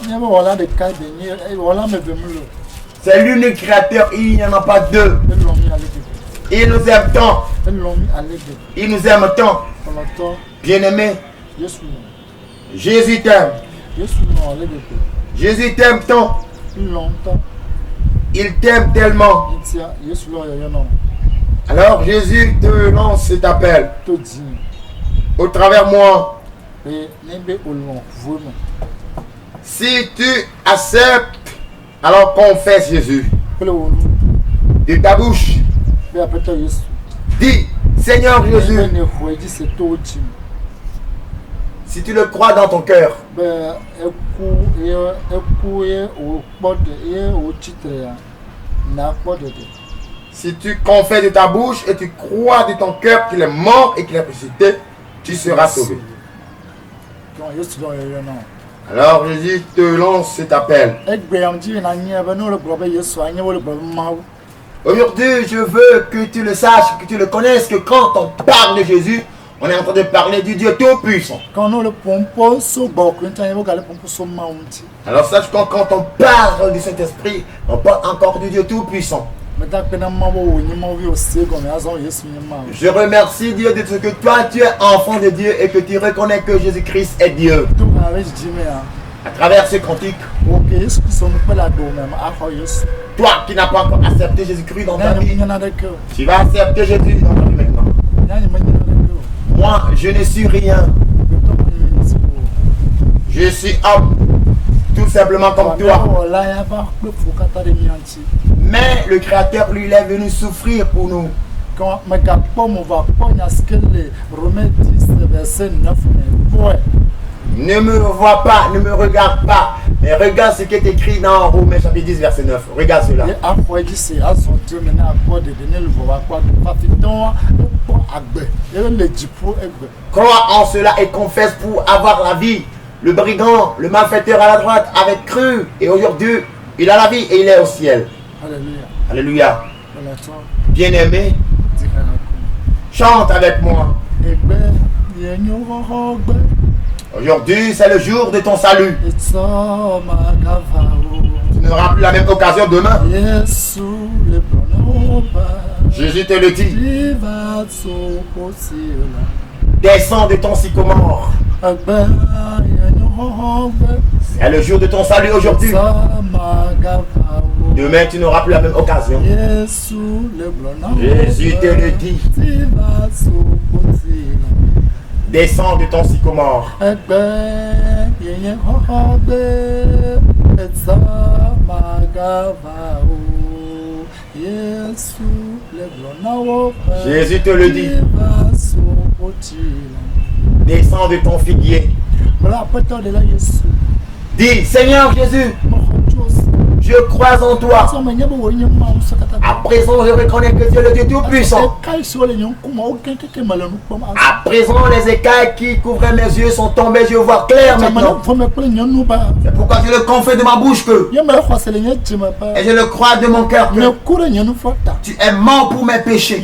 C'est l'unique créateur, il n'y en a pas deux. Il nous aime tant. Il nous aime tant. Bien-aimé, Jésus t'aime. Jésus t'aime tant. Il t'aime tellement. Alors Jésus te lance cet appel. Au travers moi. Si tu acceptes, alors confesse Jésus. De ta bouche. Dis, Seigneur Jésus. Si tu le crois dans ton cœur, si tu confesses de ta bouche et tu crois de ton cœur qu'il est mort et qu'il est ressuscité, tu seras sauvé. Alors Jésus te lance cet appel. Aujourd'hui, je veux que tu le saches, que tu le connaisses, que quand on parle de Jésus, on est en train de parler du Dieu Tout-Puissant. Alors sache que quand on parle du Saint-Esprit, on parle encore du Dieu Tout-Puissant. Je remercie Dieu de ce que toi tu es enfant de Dieu et que tu reconnais que Jésus-Christ est Dieu. À travers ce cantique, toi qui n'as pas encore accepté Jésus-Christ dans ta vie, tu vas accepter Jésus dans ta vie maintenant. Moi, je ne suis rien. Je suis homme, tout simplement comme toi. Mais le Créateur, lui, il est venu souffrir pour nous. Ne me vois pas, ne me regarde pas, mais regarde ce qui est écrit dans Romains chapitre 10 verset 9. Regarde cela. Crois en cela et confesse pour avoir la vie. Le brigand, le malfaiteur à la droite avait cru et aujourd'hui il a la vie et il est au ciel. Alléluia. Alléluia. Bien-aimé, chante avec moi. Aujourd'hui, c'est le jour de ton salut. Tu n'auras plus la même occasion demain. Jésus te le dit. Descends de ton sycomore. C'est le jour de ton salut aujourd'hui. Demain, tu n'auras plus la même occasion. Jésus te le dit. Descends de ton sycomore. Jésus te le dit. Descends de ton figuier. Dis, Seigneur Jésus, je crois en toi. À présent, je reconnais que tu es le Dieu Tout-Puissant. À présent, les écailles qui couvraient mes yeux sont tombées, je vois clair maintenant. C'est pourquoi je le confesse de ma bouche que, et je le crois de mon cœur que, tu es mort pour mes péchés.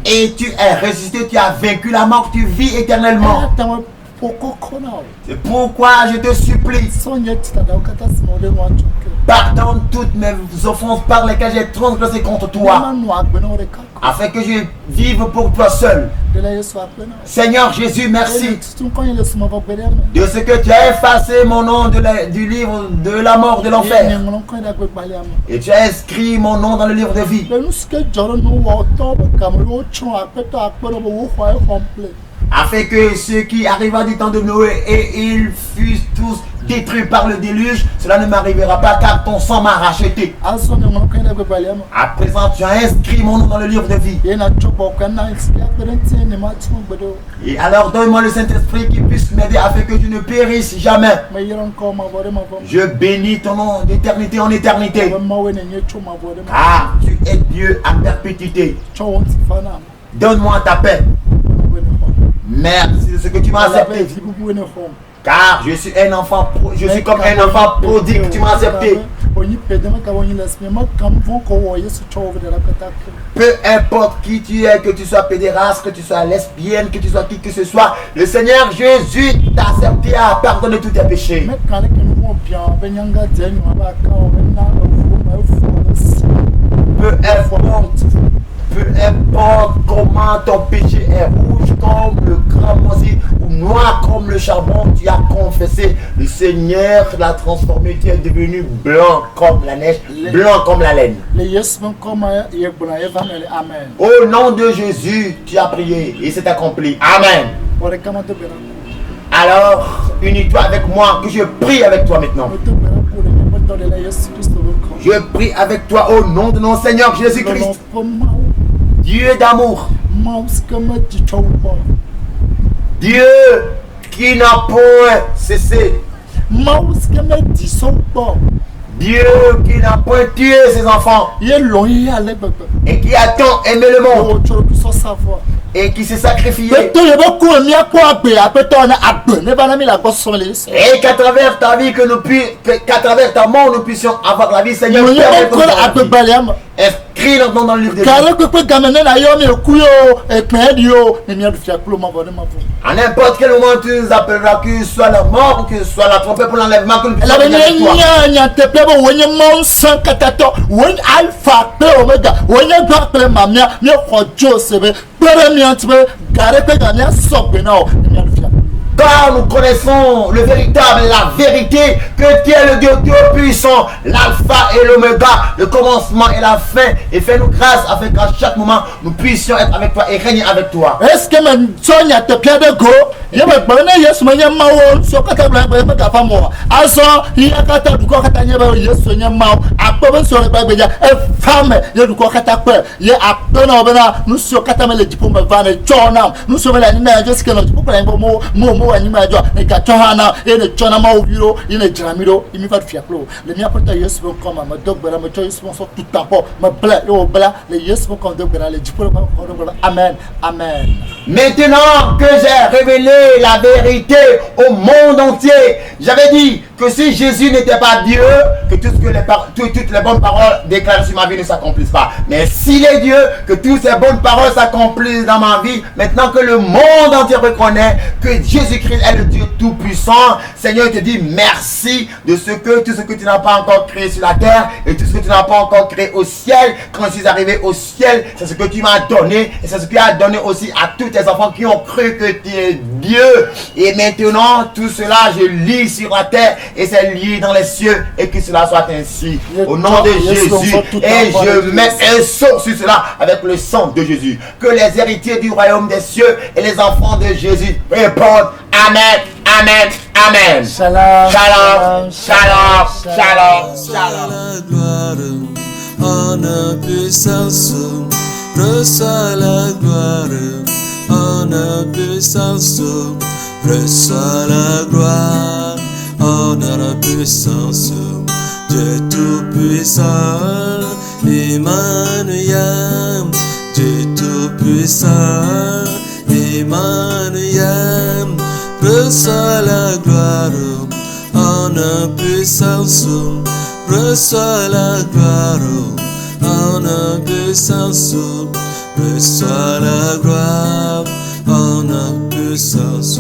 Et tu es ressuscité, tu as vaincu la mort, tu vis éternellement. C'est pourquoi je te supplie, pardonne toutes mes offenses par lesquelles j'ai transgressé contre toi, afin que je vive pour toi seul. Seigneur Jésus, merci de ce que tu as effacé mon nom du livre de la mort de l'enfer. Et tu as inscrit mon nom dans le livre de vie. Afin que ce qui arriva du temps de Noé et ils fussent tous détruits par le déluge, cela ne m'arrivera pas car ton sang m'a racheté. À présent, tu as inscrit mon nom dans le livre de vie. Et alors donne-moi le Saint-Esprit qui puisse m'aider afin que je ne périsse jamais. Je bénis ton nom d'éternité en éternité. Car tu es Dieu à perpétuité. Donne-moi ta paix. Merci de ce que tu m'as accepté. Car je suis un enfant, je suis comme un enfant prodigue, tu m'as accepté. Peu importe qui tu es, que tu sois pédéraste, que tu sois lesbienne, que tu sois qui que ce soit, le Seigneur Jésus t'a accepté à pardonner tous tes péchés. Peu importe comment ton péché est rouge comme le cramoisi ou noir comme le charbon, tu as confessé. Le Seigneur l'a transformé, tu es devenu blanc comme la neige, blanc comme la laine. Au nom de Jésus, tu as prié et c'est accompli. Amen. Alors, unis-toi avec moi, que je prie avec toi maintenant. Je prie avec toi au nom de notre Seigneur Jésus-Christ. Dieu d'amour. Dieu qui n'a point cessé. Dieu qui n'a point tué ses enfants. Et qui a tant aimé le monde. Et qui s'est sacrifié. Et qu'à travers ta vie, qu'à travers ta mort, nous puissions avoir la vie, Seigneur. Inscris notre nom dans le livre de vie. À n'importe quel moment, tu nous appelleras, que ce soit la mort ou que ce soit la trompette pour l'enlèvement, que nous puissions venir avec toi. Car nous connaissons le véritable, la vérité, que tu es le Dieu Tout-Puissant, l'alpha et l'oméga, le commencement et la fin. Et fais-nous grâce afin qu'à chaque moment, nous puissions être avec toi et régner avec toi. Est-ce que te plaît de go? Amen. Amen. Maintenant que j'ai révélé la vérité au monde entier. J'avais dit que si Jésus n'était pas Dieu, que toutes les bonnes paroles déclarées sur ma vie ne s'accomplissent pas. Mais s'il est Dieu, que toutes ces bonnes paroles s'accomplissent dans ma vie. Maintenant que le monde entier reconnaît que Jésus-Christ est le Dieu Tout-Puissant, Seigneur, je te dis merci de tout ce que tu n'as pas encore créé sur la terre et tout ce que tu n'as pas encore créé au ciel. Quand je suis arrivé au ciel, c'est ce que tu m'as donné et c'est ce que tu as donné aussi à tous tes enfants qui ont cru que tu es Dieu. Et maintenant, tout cela, je lis sur la terre et c'est lié dans les cieux et que cela soit ainsi. Au nom de Jésus. Et je mets un sceau sur cela avec le sang de Jésus. Que les héritiers du royaume des cieux et les enfants de Jésus répondent Amen, Amen, Amen. Shalom, Shalom, shalom, shalom, Reçois shalom. la gloire, honneur, puissance. Reçois la gloire, honneur, puissance. Reçois la gloire, honneur, puissance. Dieu Tout-Puissant, Emmanuel. Dieu Tout-Puissant, Emmanuel. Reçois la gloire, honneur, puissance. Reçois la gloire, honneur, puissance. Reçois la gloire, honneur, puissance.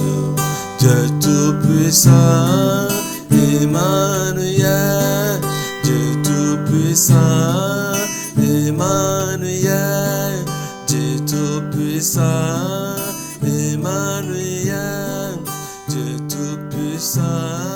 Dieu Tout-Puissant, Emmanuel. Dieu Tout-Puissant, Emmanuel. Dieu Tout-Puissant, Emmanuel. Dieu Tout-Puissant.